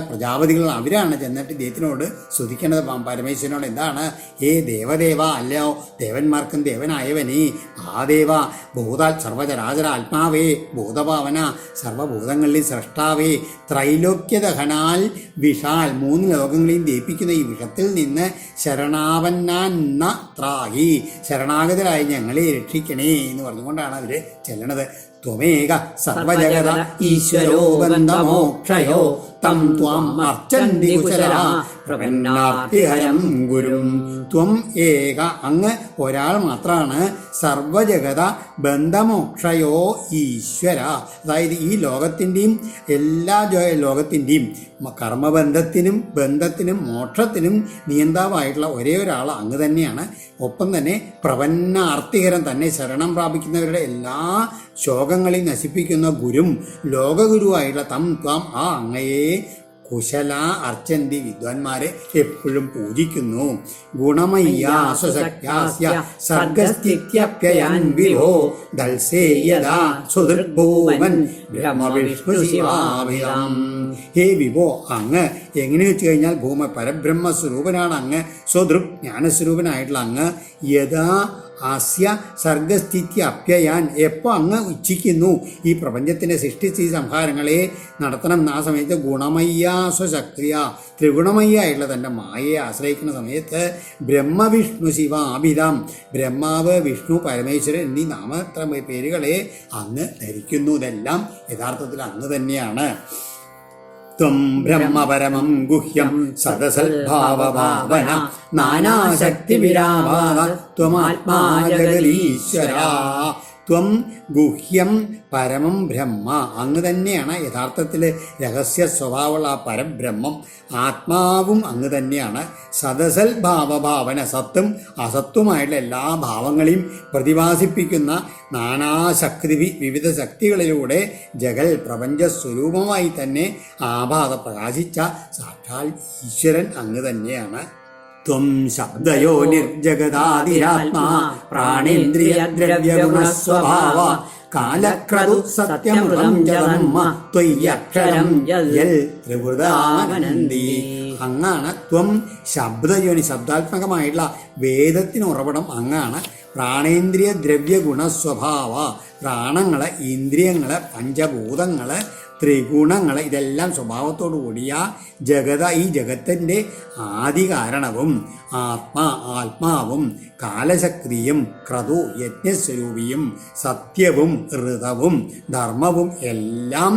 പ്രജാപതികൾ, അവരാണ് ചെന്നിട്ട് ദൈവത്തിനോട് സ്തുതിക്കേണ്ടത് പരമേശ്വരനോട്. എന്താണ്? ഏ ദേവദേവ, അല്ലയോ ദേവന്മാർക്കും ദേവനായവനേ, മഹാദേവ, ഭൂതാൽ സർവചരാചര ആത്മാവേ, ഭൂതഭാവന, സർവഭൂതങ്ങളിൽ സ്രഷ്ടാവേ, ത്രൈലോക്യദഹനാൽ വിഷാൽ, 3 ലോകങ്ങളെയും ദയിപ്പിക്കുന്ന ഈ വിഷത്തിൽ നിന്ന് ശരണാവന്നാന്ന ത്രാഹി, ശരണാഗതരായി ഞങ്ങളെ രക്ഷിക്കണേ എന്ന് പറഞ്ഞുകൊണ്ടാണ് അവര് ചെല്ലണത്. ത്വമേക സർവജഗത ഈശ്വരോ ബന്ധമോക്ഷയോ തം ത്വാം അർച്ചന്തി കുശലാ പ്രപന്നാർത്തിഹരം ഗുരും. ത്വം ഏക, അങ്ങ് ഒരാൾ മാത്രമാണ്, സർവജഗത ബന്ധമോക്ഷയോ ഈശ്വര. അതായത് ഈ ലോകത്തിൻ്റെയും എല്ലാ ലോകത്തിൻ്റെയും കർമ്മബന്ധത്തിനും ബന്ധത്തിനും മോക്ഷത്തിനും നിയന്താവായിട്ടുള്ള ഒരേ ഒരാൾ അങ്ങ് തന്നെയാണ്. ഒപ്പം തന്നെ പ്രപന്നാർത്തികരം, തന്നെ ശരണം പ്രാപിക്കുന്നവരുടെ എല്ലാ ശോകങ്ങളെയും നശിപ്പിക്കുന്ന ഗുരും ലോകഗുരുവായിട്ടുള്ള തം ത്വാം ആ അങ്ങയെ കുശല അർച്ചന്തി, വിദ്വാൻമാരെ എപ്പോഴും പൂജിക്കുന്നു. ഗുണമയ്യാ സ്വശക്യാസ്യ സർഗസ്ഥിത്യപ്യയൻ വിഭോ ദൽസേയദാ സുദൃഗ്ഭൂവൻ ബ്രഹ്മവിഷ്ണു ശിവാഭിതം. ഹേ വിഭോ, അങ്ങ് എങ്ങനെ വെച്ച് കഴിഞ്ഞാൽ ഭൂമ പരബ്രഹ്മസ്വരൂപനാണ് അങ്ങ്, സ്വദൃക് ജ്ഞാനസ്വരൂപനായിട്ടുള്ള അങ്ങ്. യഥാ ആസ്യ സർഗസ്ഥിതി അപ്യയാൻ, എപ്പോൾ അങ്ങ് ഇച്ഛിക്കുന്നു ഈ പ്രപഞ്ചത്തിൻ്റെ സൃഷ്ടിസ്ഥിതി സംഹാരങ്ങളെ നടത്തണം, ആ സമയത്ത് ഗുണമയ്യാസ്വശക്തിയ, ത്രിഗുണമയ്യായിട്ടുള്ള തൻ്റെ മായയെ ആശ്രയിക്കുന്ന സമയത്ത് ബ്രഹ്മവിഷ്ണു ശിവാഭിതം, ബ്രഹ്മാവ് വിഷ്ണു പരമേശ്വരൻ എന്നീ നാമത്ര പേരുകളെ അങ്ങ് ധരിക്കുന്നു. ഇതെല്ലാം യഥാർത്ഥത്തിൽ അങ്ങ് തന്നെയാണ്. ത്വം ബ്രഹ്മപരമം ഗുഹ്യം സദസൽഭാവഭാവന നാനാശക്തിവിരാവാദ ത്വമാത്മാ ജഗദീശ്വരാ. ത്വം ഗുഹ്യം പരമം ബ്രഹ്മ, അങ്ങ് തന്നെയാണ് യഥാർത്ഥത്തിൽ രഹസ്യ സ്വഭാവമുള്ള ആ പരബ്രഹ്മം. ആത്മാവും അങ്ങ് തന്നെയാണ്. സദസൽ ഭാവഭാവന, സത്തും അസത്തുമായിട്ടുള്ള എല്ലാ ഭാവങ്ങളെയും പ്രതിഭാസിപ്പിക്കുന്ന നാനാശക്തി, വിവിധ ശക്തികളിലൂടെ ജഗൽ പ്രപഞ്ച സ്വരൂപമായി തന്നെ ആഭാത പ്രകാശിച്ച സാക്ഷാൽ ഈശ്വരൻ അങ്ങ് തന്നെയാണ്. ത്വം ശബ്ദയോ നിർജഗദാദിരാത്മാ പ്രാണേന്ദ്രിയ ദ്രവ്യഗുണസ്വഭാവ കാലക്രതു സത്യമൃതം ജലമ്മ ത്വയ്യക്ഷരം യൽ ത്രിവൃതാനന്ദി. അങ്ങാണ്. ത്വം ശബ്ദയോനി, ശബ്ദാത്മകമായിട്ടുള്ള വേദത്തിന് ഉറവിടം അങ്ങാണ്. പ്രാണേന്ദ്രിയ ദ്രവ്യഗുണസ്വഭാവ, പ്രാണങ്ങള് ഇന്ദ്രിയങ്ങള് പഞ്ചഭൂതങ്ങള് ത്രിഗുണങ്ങൾ, ഇതെല്ലാം സ്വഭാവത്തോടു കൂടിയ ജഗത, ഈ ജഗത്തിൻ്റെ ആദികാരണവും ആത്മാവും കാലശക്തിയും ക്രതു യജ്ഞസ്വരൂപിയും സത്യവും ഋതവും ധർമ്മവും എല്ലാം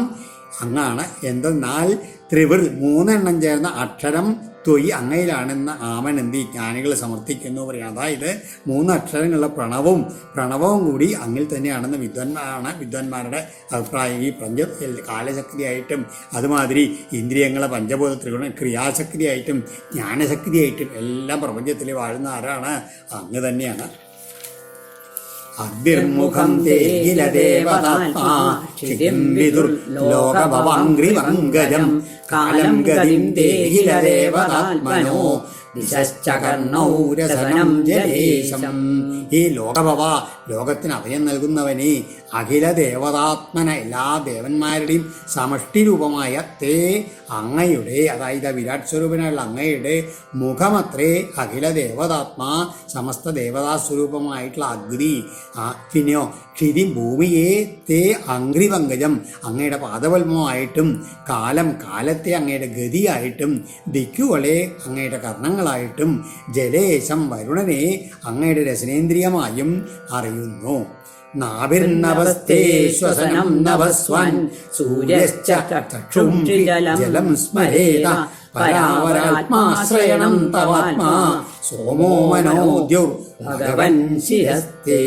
അങ്ങാണ്. എന്തെന്നാൽ ത്രിവൃ, മൂന്നെണ്ണം ചേർന്ന അക്ഷരം ത്വയി അങ്ങയിലാണെന്ന് ആമനന്തി ജ്ഞാനികൾ സമർത്ഥിക്കുന്നു പറയാം. അതായത് മൂന്ന് അക്ഷരങ്ങളുള്ള പ്രണവവും കൂടി അങ്ങിൽ തന്നെയാണെന്ന് വിദ്വാൻമാരുടെ അഭിപ്രായം. ഈ കാലശക്തിയായിട്ടും അതുമാതിരി ഇന്ദ്രിയങ്ങളെ പഞ്ചഭൂത ത്രിഗുണ ക്രിയാശക്തിയായിട്ടും ജ്ഞാനശക്തിയായിട്ടും എല്ലാം പ്രപഞ്ചത്തിൽ വാഴുന്ന ആരാണ്? അങ്ങ് തന്നെയാണ്. അഗ്നിർമുഖം തേകില ദേവതാത്മാ ക്ഷിതിം വിദുർ ലോകഭവാംഗ്രിവങ്കജം കാലം ഗതിം തേകില ദേവതാത്മനോ ദിശശ്ചകർണൗ രസനം ജലേശം. ഈ ലോകഭവ, ലോകത്തിന് അഭയം നൽകുന്നവനെ, അഖില ദേവതാത്മന, എല്ലാ ദേവന്മാരുടെയും സമഷ്ടി രൂപമായ തേ അങ്ങയുടെ, അതായത് വിരാട് സ്വരൂപനായുള്ള അങ്ങയുടെ മുഖമത്രേ അഖില ദേവതാത്മാ, സമസ്ത ദേവതാസ്വരൂപമായിട്ടുള്ള അഗ്നി. പിന്നെയോ ക്ഷിതി, ഭൂമിയെ തേ അംഗ്രിപങ്കജം, അങ്ങയുടെ പാദപത്മമായിട്ടും കാലത്തെ അങ്ങയുടെ ഗതിയായിട്ടും ദിക്കുകളെ അങ്ങയുടെ കർണങ്ങളായിട്ടും ജലേശം, വരുണനെ അങ്ങയുടെ രസനേന്ദ്രിയമായും അറിയുന്നു. നാഭിർനവസ്തേ ശ്വസനം നഭസ്വൻ സൂര്യശ്ച ചക്ഷുംഷി ജലം സ്മരേത പരാവരാത്മാശ്രയണം തവാത്മാ സോമോ മനോദ്യുർ ഭഗവൻ ശിരസ്തേ.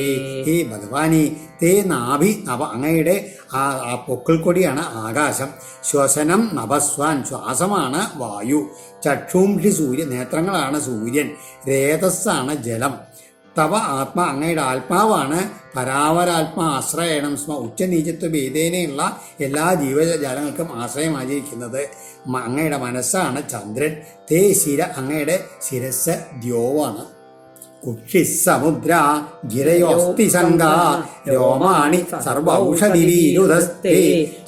ഹേ ഭഗവാനെ, തേ നാഭി, അങ്ങയുടെ ആ പൊക്കിൾ കൊടിയാണ് ആകാശം. ശ്വസനം നഭസ്വാൻ, ശ്വാസമാണ് വായു. ചക്ഷുംഷി സൂര്യ, നേത്രങ്ങളാണ് സൂര്യൻ. രേതസ്സാണ് ജലം. തവ ആത്മാ, അങ്ങയുടെ ആത്മാവാണ്. പരാവരാത്മാ ആശ്രയണം സ്മ, ഉച്ചനീചത്വ ഭേദേനയുള്ള എല്ലാ ജീവജാലങ്ങൾക്കും ആശ്രയമായിരിക്കുന്നത് അങ്ങയുടെ മനസ്സാണ് ചന്ദ്രൻ. തേ ശിര, അങ്ങയുടെ ശിരസ് ദ്യോവാണ്. കുക്ഷിസമുദ്ര ഗിരയോസ്തി ശങ്ക രോമാണി സർവൗഷധിരുതസ്തേ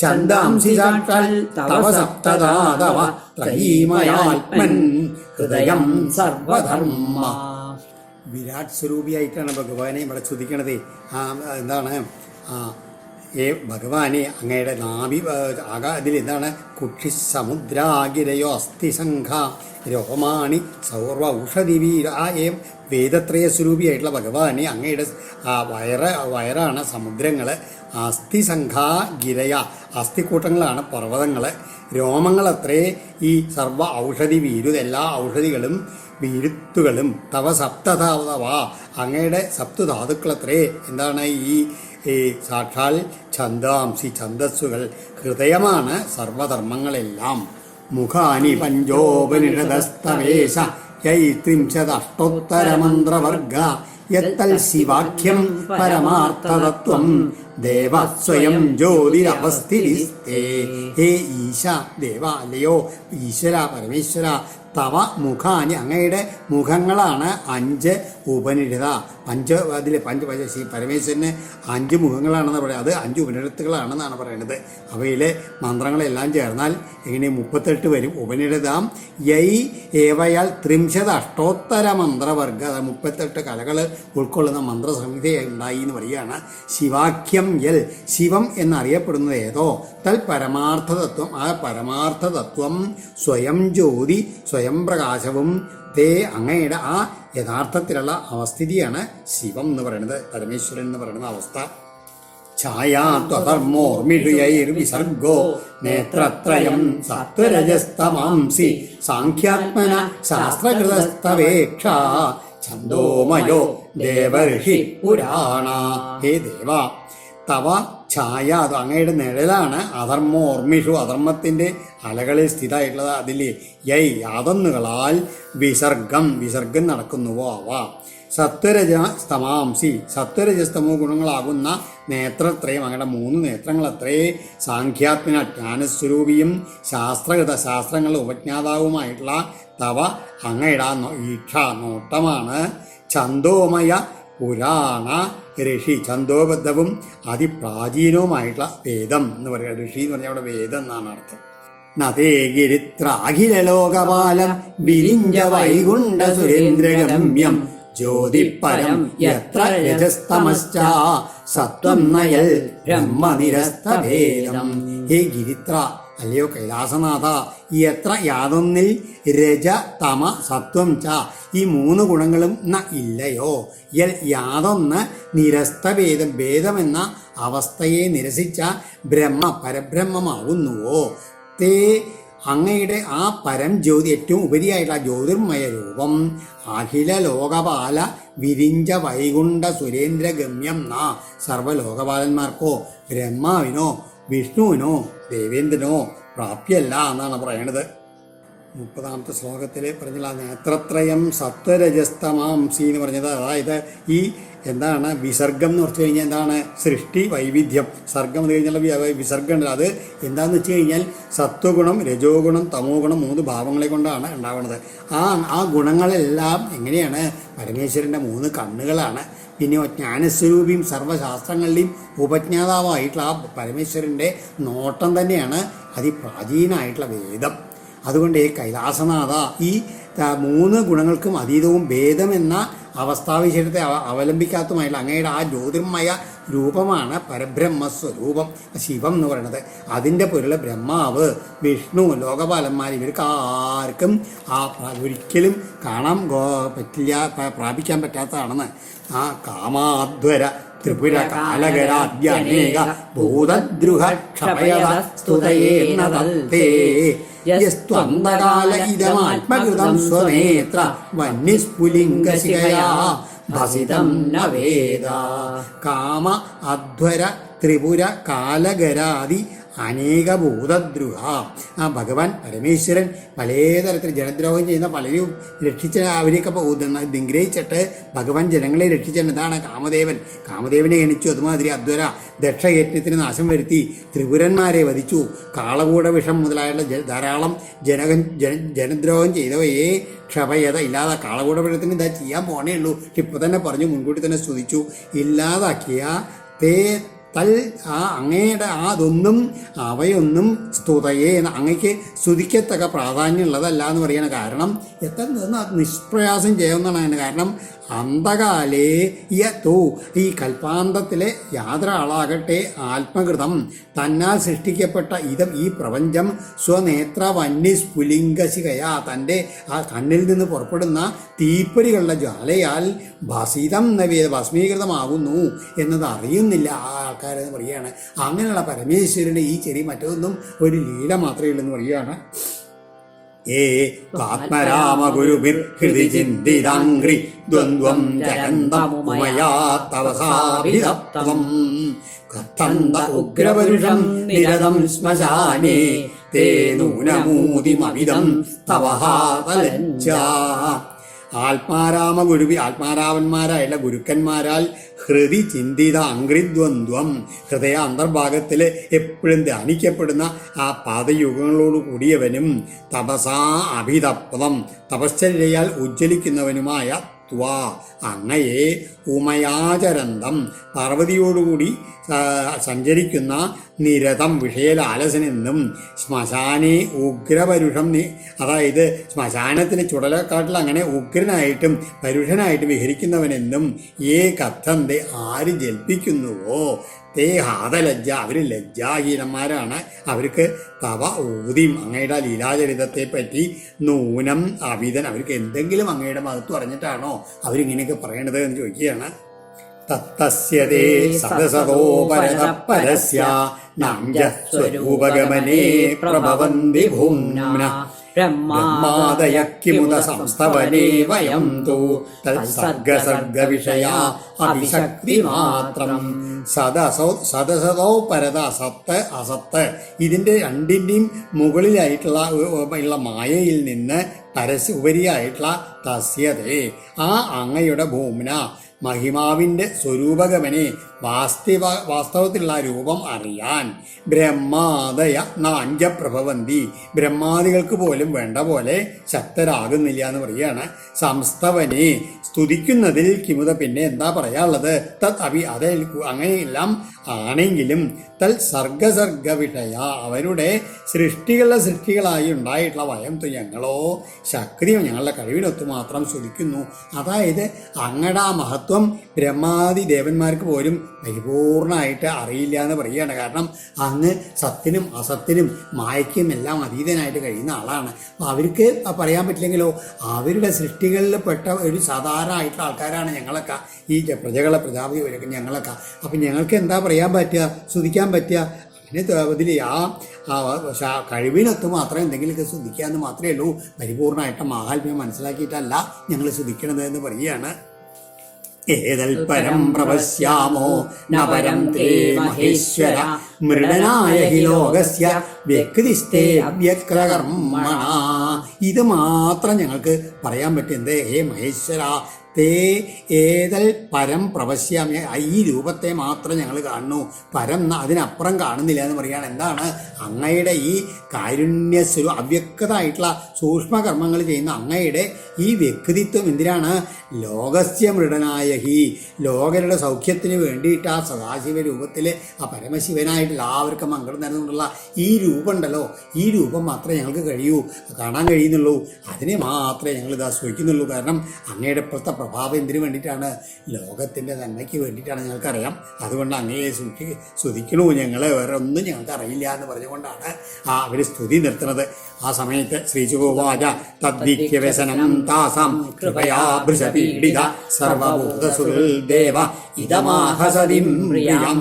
ഛന്ദാംസി സാക്ഷാൽ തവ സപ്തദാതവ ത്രയീമയാത്മൻ ഹൃദയം സർവധർമ്മ. വിരാട് സ്വരൂപിയായിട്ടാണ് ഭഗവാനെ ഇവിടെ സ്തുതിക്കണത്. എന്താണ് ഭഗവാനെ അങ്ങയുടെ നാഭി ഇതിൽ എന്താണ് കുക്ഷി സമുദ്രാഗിരയോ അസ്ഥി സംഘ രോമാണി സൗർവ ഔഷധി വീര വേദത്രയ സ്വരൂപിയായിട്ടുള്ള ഭഗവാനെ അങ്ങയുടെ വയറാണ് സമുദ്രങ്ങൾ, അസ്ഥി സംഘാ ഗിരയ അസ്ഥിക്കൂട്ടങ്ങളാണ് പർവ്വതങ്ങൾ, രോമങ്ങളത്രേ ഈ സർവ ഔഷധി എല്ലാ ഔഷധികളും വിരുത്തുകളും, തവ സപ്തധാവ അങ്ങയുടെ സപ്തധാതുക്കളത്രേ എന്താണ് ഈ സാക്ഷാൽ ഛന്ദാംസി ഛന്ദസ്സുകൾ, ഹൃദയമാണ് സർവധർമ്മങ്ങളെല്ലാം. മുഖാനി പഞ്ചോപനിഷദസ്തവേശ യൈത്രിംശദഷ്ടോത്തരമന്ത്രവർഗ യത്തൽ ശിവാഖ്യം പരമാർത്ഥതത്വം ദേവ സ്വയം ജ്യോതിരവസ്ഥിതിസ്തേ. ഹേ ഈശ ദേവ അല്ലയോ ഈശ്വര പരമേശ്വര, തവ മുഖാനി അങ്ങയുടെ മുഖങ്ങളാണ് 5 ഉപനിഷത. അതിൽ പരമേശ്വരന് 5 മുഖങ്ങളാണെന്ന് പറയുന്നത്. അത് 5 ഉപനിഷത്തുകളാണെന്നാണ് പറയുന്നത്. അവയിലെ മന്ത്രങ്ങളെല്ലാം ചേർന്നാൽ എങ്ങനെ 38 വരും. ഉപനിഷതാം യൈ ഏവയാൽ 30 അഷ്ടോത്തര മന്ത്രവർഗ 38 കലകൾ ഉൾക്കൊള്ളുന്ന മന്ത്രസംഹിത ഉണ്ടായി എന്ന് പറയുകയാണ്. ശിവാഖ്യം യൽ ശിവം എന്നറിയപ്പെടുന്നത് ഏതോ തൽ പരമാർത്ഥതത്വം ആ പരമാർത്ഥതത്വം സ്വയം ജ്യോതി സ്വയം പ്രകാശവും തേ അങ്ങയുടെ ആ യഥാർത്ഥത്തിലുള്ള അവസ്ഥിതിയാണ് ശിവം എന്ന് പറയുന്നത്, പരമേശ്വരൻ എന്ന് പറയുന്ന അവസ്ഥ. ഛായാത്വധർമ്മോർമിഷുയൈർവിസർഗോ നേത്രത്രയം സത്വരജസ്തമാംസി സാഖ്യാത്മന ശാസ്ത്രകൃതസ്തവേക്ഷ ഛന്ദോമയോ ദേവർഷി പുരാണ. ഹേ ദേവ തവ ഛായ അത് അങ്ങയുടെ നിഴലാണ് അധർമ്മോർമിഷു അധർമ്മത്തിൻ്റെ അലകളിൽ സ്ഥിതമായിട്ടുള്ളത്. അതിൽ യൈ യാതൊന്നുകളാൽ വിസർഗം നടക്കുന്നുവോ അവ സത്വരജ സ്തമാംസി സത്വരജസ്തമോ ഗുണങ്ങളാകുന്ന നേത്രത്രയം അങ്ങയുടെ 3 നേത്രങ്ങളത്രേ സാഖ്യാത്മന ജ്ഞാനസ്വരൂപിയും ശാസ്ത്രങ്ങളുടെ ഉപജ്ഞാതാവുമായിട്ടുള്ള തവ അങ്ങയുടെ ഈക്ഷ നോട്ടമാണ്. ഛന്ദോമയ പുരാണ ഋഷി ഛന്ദോബദ്ധവും അതിപ്രാചീനവുമായിട്ടുള്ള വേദം എന്ന് പറയുക. ഋഷി എന്ന് പറഞ്ഞാൽ അവിടെ വേദം എന്നാണ് അർത്ഥം. നതേ ഗിരിത്രാഖിലോകപാലം വിരിഞ്ച വൈകുണ്ഠ സുരേന്ദ്രഗമ്യം ജ്യോതിപരം യത്ര രജസ്തമശ്ച സത്വം നയൽ ബ്രഹ്മനിരസ്തഭേദം. ഹേ ഗിരിത്ര അല്ലയോ കൈലാസനാഥ എത്ര യാതൊന്നിൽ രജ തമ സത്വം ച ഈ 3 ഗുണങ്ങളും ഇല്ലയോ യൽ യാതൊന്ന് നിരസ്തഭേദം ഭേദമെന്ന അവസ്ഥയെ നിരസിച്ച പരബ്രഹ്മമാകുന്നുവോ തേ അങ്ങയുടെ ആ പരം ജ്യോതി ഏറ്റവും ഉപരിയായിട്ടുള്ള ജ്യോതിർമയ രൂപം അഖില ലോകപാല വിരിഞ്ച വൈകുണ്ഠ സുരേന്ദ്രഗമ്യം സർവലോകപാലന്മാർക്കോ ബ്രഹ്മാവിനോ വിഷ്ണുവിനോ ദേവേന്ദ്രനോ പ്രാപ്യല്ല എന്നാണ് പറയണത്. 30ാമത്തെ ശ്ലോകത്തിൽ പറഞ്ഞില്ല നേത്രത്രയം സത്വരജസ്തമാംസി എന്ന് പറഞ്ഞത്. അതായത് ഈ എന്താണ് വിസർഗം എന്ന് പറഞ്ഞു കഴിഞ്ഞാൽ എന്താണ് സൃഷ്ടി വൈവിധ്യം. സർഗം എന്ന് കഴിഞ്ഞാൽ വിസർഗം ഉണ്ട്. അത് എന്താണെന്ന് വെച്ച് കഴിഞ്ഞാൽ സത്വഗുണം രജോ ഗുണം തമോ ഗുണം 3 ഭാവങ്ങളെ കൊണ്ടാണ് ഉണ്ടാവുന്നത്. ആ ഗുണങ്ങളെല്ലാം എങ്ങനെയാണ് പരമേശ്വരൻ്റെ 3 കണ്ണുകളാണ്. പിന്നെ ജ്ഞാനസ്വരൂപിയും സർവ്വശാസ്ത്രങ്ങളുടെയും ഉപജ്ഞാതാവായിട്ടുള്ള ആ പരമേശ്വരൻ്റെ നോട്ടം തന്നെയാണ് അതിപ്രാചീനമായിട്ടുള്ള വേദം. അതുകൊണ്ട് ഈ കൈലാസനാഥ ഈ 3 ഗുണങ്ങൾക്കും അതീതവും ഭേദമെന്ന അവസ്ഥാവിശേഷത്തെ അവലംബിക്കാത്തതുമായിട്ടുള്ള അങ്ങയുടെ ആ ജ്യോതിർമയ രൂപമാണ് പരബ്രഹ്മസ്വരൂപം ശിവം എന്ന് പറയുന്നത്. അതിൻ്റെ പൊരുള് ബ്രഹ്മാവ് വിഷ്ണു ലോകപാലന്മാർ ഇവർക്ക് ആർക്കും ഒരിക്കലും കാണാൻ പറ്റില്ല, പ്രാപിക്കാൻ പറ്റാത്തതാണെന്ന്. ആ കാമാധ്വര ത്രിപുര കാലകരാദ്യനേക ഭൂതദ്രുഹ ക്ഷപയത സ്തുതയേന തത്തേ യസ്ത്വന്തകാല ഇദമാത്മകൃതം സ്വനേത്ര വന്യസ്ഫുലിംഗശിഖയാ ഭസിതം ന വേദ. കാമ അധ്വര ത്രിപുര കാലകരാദി അനേക ഭൂതദ്രുഹ ആ ഭഗവാൻ പരമേശ്വരൻ പലതരത്തിൽ ജനദ്രോഹം ചെയ്യുന്ന പലരും രക്ഷിച്ച അവരെയൊക്കെ നിഗ്രഹിച്ചിട്ട് ഭഗവാൻ ജനങ്ങളെ രക്ഷിച്ചിട്ടുണ്ട്. ഇതാണ് കാമദേവനെ എണിച്ചു. അതുമാതിരി അധ്വര ദക്ഷയജ്ഞത്തിന് നാശം വരുത്തി ത്രിപുരന്മാരെ വധിച്ചു. കാളകൂട വിഷം മുതലായുള്ള ധാരാളം ജനദ്രോഹം ചെയ്തവയെ ക്ഷപയത ഇല്ലാതെ കാളകൂട വിഷത്തിന് ഇതാ ചെയ്യാൻ പോണേ ഉള്ളൂ. ഇപ്പം തന്നെ പറഞ്ഞു, മുൻകൂട്ടി തന്നെ സ്തുതിച്ചു. ഇല്ലാതാക്കിയ അങ്ങയുടെ അതൊന്നും അവയൊന്നും സ്തുതയെ അങ്ങയ്ക്ക് സ്തുതിക്കത്തക്ക പ്രാധാന്യമുള്ളതല്ല എന്ന് പറയണ. കാരണം എത്ര നിഷ്പ്രയാസം ചെയ്യാവുന്നതാണ്. കാരണം അന്തകാലേ യതോ ഈ കൽപ്പാന്തത്തിലെ യാതൊരു ആളാകട്ടെ ആത്മകൃതം തന്നാൽ സൃഷ്ടിക്കപ്പെട്ട ഇതം ഈ പ്രപഞ്ചം സ്വനേത്ര വന്യസ്ഫുലിംഗശികയാ തൻ്റെ ആ കണ്ണിൽ നിന്ന് പുറപ്പെടുന്ന തീപ്പൊരികളുടെ ജ്വാലയാൽ ഭസിതം നവേദ ഭസ്മീകൃതമാകുന്നു എന്നത് അറിയുന്നില്ല ആ ആൾക്കാരെന്ന് പറയുകയാണ്. അങ്ങനെയുള്ള പരമേശ്വരന് ഈ ചെറിയ മറ്റൊന്നും ഒരു ലീല മാത്രമേ ഉള്ളെന്ന് പറയുകയാണ്. ആത്മരാമ ഗുരുഭിർ ഹൃദി ചിന്തിതാംഗ്രി ദ്വന്ദ്വം ജഗന്തമുമയാ തവസാഭിതപ്തം കത്തന്ത ഉഗ്രപരുഷം നിരതം ശ്മശാനേ തേ നൂനമൂതിമവിദം തവഹാതലജ്ജ. ആത്മാരാമ ഗുരുവി ആത്മാരാമന്മാരായുള്ള ഗുരുക്കന്മാരാൽ ഹൃദി ചിന്തിത അംഗ്രിദ്വന്ദ്വം ഹൃദയ അന്തർഭാഗത്തിൽ എപ്പോഴും ധ്യാനിക്കപ്പെടുന്ന ആ പാദയുഗങ്ങളോട് കൂടിയവനും തപസാ അഭിതപ്തം തപശ്ചര്യയാൽ ഉജ്ജ്വലിക്കുന്നവനുമായ ത്വാ അങ്ങയെ ഉമയാചരന്തം പാർവതിയോടുകൂടി സഞ്ചരിക്കുന്ന നിരതം വിഷയലാലസനെന്നും ശ്മശാനെ ഉഗ്രപരുഷം അതായത് ശ്മശാനത്തിന് ചുടലക്കാട്ടിൽ അങ്ങനെ ഉഗ്രനായിട്ടും പരുഷനായിട്ടും വിഹരിക്കുന്നവനെന്നും ഏ കഥന്തെ ആര് ജൽപ്പിക്കുന്നുവോ തേ ഹാതലജ്ജ അവർ ലജ്ജാഹീനന്മാരാണ്. അവർക്ക് തവ ഊതിയും അങ്ങയുടെ ലീലാചരിതത്തെ പറ്റി നൂനം അവിതൻ അവർക്ക് എന്തെങ്കിലും അങ്ങയുടെ മഹത്വം അറിഞ്ഞിട്ടാണോ അവരിങ്ങനെയൊക്കെ പറയണത് എന്ന് ചോദിക്കുകയാണ്. തത്തസ്യതേ സദസതോപരതപരസ്യ നാംജസ്വരൂപഗമനേ പ്രഭവന്തി ഭൂമ്ന ബ്രഹ്മാദയക്കിമുദ സംസ്തവനേ വയം തു തത്സർഗസർഗവിഷയാ അഭിശക്തി മാത്രം. സദസതോ പരത സത്ത് അസത്ത് ഇതിൻ്റെ രണ്ടിൻ്റെയും മുകളിലായിട്ടുള്ള മായയിൽ നിന്ന് ഉപരിയായിട്ടുള്ള തസ്യതേ ആ അങ്ങയുടെ ഭൂമ്ന മഹിമാവിൻ്റെ സ്വരൂപഗമനെ വാസ്തവത്തിലുള്ള രൂപം അറിയാൻ ബ്രഹ്മാദയ നാഞ്ചപ്രഭവന്തി ബ്രഹ്മാദികൾക്ക് പോലും വേണ്ട പോലെ ശക്തരാകുന്നില്ല എന്ന് പറയുകയാണ്. സംസ്തവനെ സ്തുതിക്കുന്നതിൽ കിമുത പിന്നെ എന്താ പറയാനുള്ളത്? തത് അഭി അത് അങ്ങനെയെല്ലാം ആണെങ്കിലും തൽ സർഗസർഗ വിഷയ അവരുടെ സൃഷ്ടികളായി ഉണ്ടായിട്ടുള്ള വയം ഞങ്ങളോ ശക്തിയും ഞങ്ങളുടെ കഴിവിനൊത്തു മാത്രം സ്തുതിക്കുന്നു. അതായത് അങ്ങടെ ആ മഹത്വം ബ്രഹ്മാദി ദേവന്മാർക്ക് പോലും പരിപൂർണമായിട്ട് അറിയില്ല എന്ന് പറയുകയാണ്. കാരണം അങ്ങ് സത്തിനും അസത്തിനും മായയ്ക്കും എല്ലാം അതീതനായിട്ട് കഴിയുന്ന ആളാണ്. അപ്പോൾ അവർക്ക് പറയാൻ പറ്റില്ലെങ്കിലോ അവരുടെ സൃഷ്ടികളിൽ പെട്ട ഒരു സാധാരണ ആയിട്ടുള്ള ആൾക്കാരാണ് ഞങ്ങളൊക്കെ, ഈ പ്രജാപതി വരൊക്കെ ഞങ്ങളൊക്കെ. അപ്പം ഞങ്ങൾക്ക് എന്താ പറയാൻ പറ്റുക, സ്തുതിക്കാൻ പറ്റുക? അങ്ങനെ അതിൽ ആ കഴിവിനൊത്ത് മാത്രം എന്തെങ്കിലുമൊക്കെ സ്തുതിക്കുക എന്ന് മാത്രമേ ഉള്ളൂ. പരിപൂർണമായിട്ട് മാഹാത്മ്യം മനസ്സിലാക്കിയിട്ടല്ല ഞങ്ങൾ സ്തുതിക്കണത് എന്ന് പറയുകയാണ്. ഏതൽ പരം പ്രപശ്യാമോ നപരം തേ മഹേശ്വര മൃഡനായ ഹി ലോകസ്യ വ്യക്തിസ്ഥേ അവ്യക്തകർമ്മണ. ഇത് മാത്രം ഞങ്ങൾക്ക് പറയാൻ പറ്റുന്നത് ഹേ മഹേശ്വര തേ ഏതൽ പരം പ്രവശ്യാമി ഈ രൂപത്തെ മാത്രം ഞങ്ങൾ കാണുന്നു, പരം അതിനപ്പുറം കാണുന്നില്ല എന്ന് പറയുകയാണ്. എന്താണ് അങ്ങയുടെ ഈ കാരുണ്യസ്വരൂ അവ്യക്തമായിട്ടുള്ള സൂക്ഷ്മകർമ്മങ്ങൾ ചെയ്യുന്ന അങ്ങയുടെ ഈ വ്യക്തിത്വം എന്തിനാണ്? ലോകസ്യ മൃഡനായ ഹി ലോകരുടെ സൗഖ്യത്തിന് വേണ്ടിയിട്ട് ആ സദാശിവ രൂപത്തിൽ ആ പരമശിവനായിട്ട് എല്ലാവർക്കും മംഗളം തരുന്നുകൊണ്ടുള്ള ഈ രൂപം ഉണ്ടല്ലോ, ഈ രൂപം മാത്രമേ ഞങ്ങൾക്ക് കാണാൻ കഴിയുന്നുള്ളൂ. അതിനെ മാത്രമേ ഞങ്ങൾ ഇത് ആസ്വദിക്കുന്നുള്ളൂ. കാരണം അങ്ങയുടെ ഇപ്പോഴത്തെ പ്രഭാവം എന്തിനു വേണ്ടിയിട്ടാണ്? ലോകത്തിൻ്റെ നന്മയ്ക്ക് വേണ്ടിയിട്ടാണ് ഞങ്ങൾക്കറിയാം. അതുകൊണ്ട് അങ്ങയെ സ്തുതിക്കണു, ഞങ്ങൾ വേറെ ഒന്നും ഞങ്ങൾക്ക് അറിയില്ല എന്ന് പറഞ്ഞുകൊണ്ടാണ് അവർ സ്തുതി നിർത്തുന്നത്. ആ സമയത്ത് ശ്രീചുഗോവാച തദ്വിക്യവ്യസനം താസാം കൃപയാ ഭൃശപീഡിത സർവഭൂതസുഹൃദേവ ഇതമാഹസതിം പ്രിയം.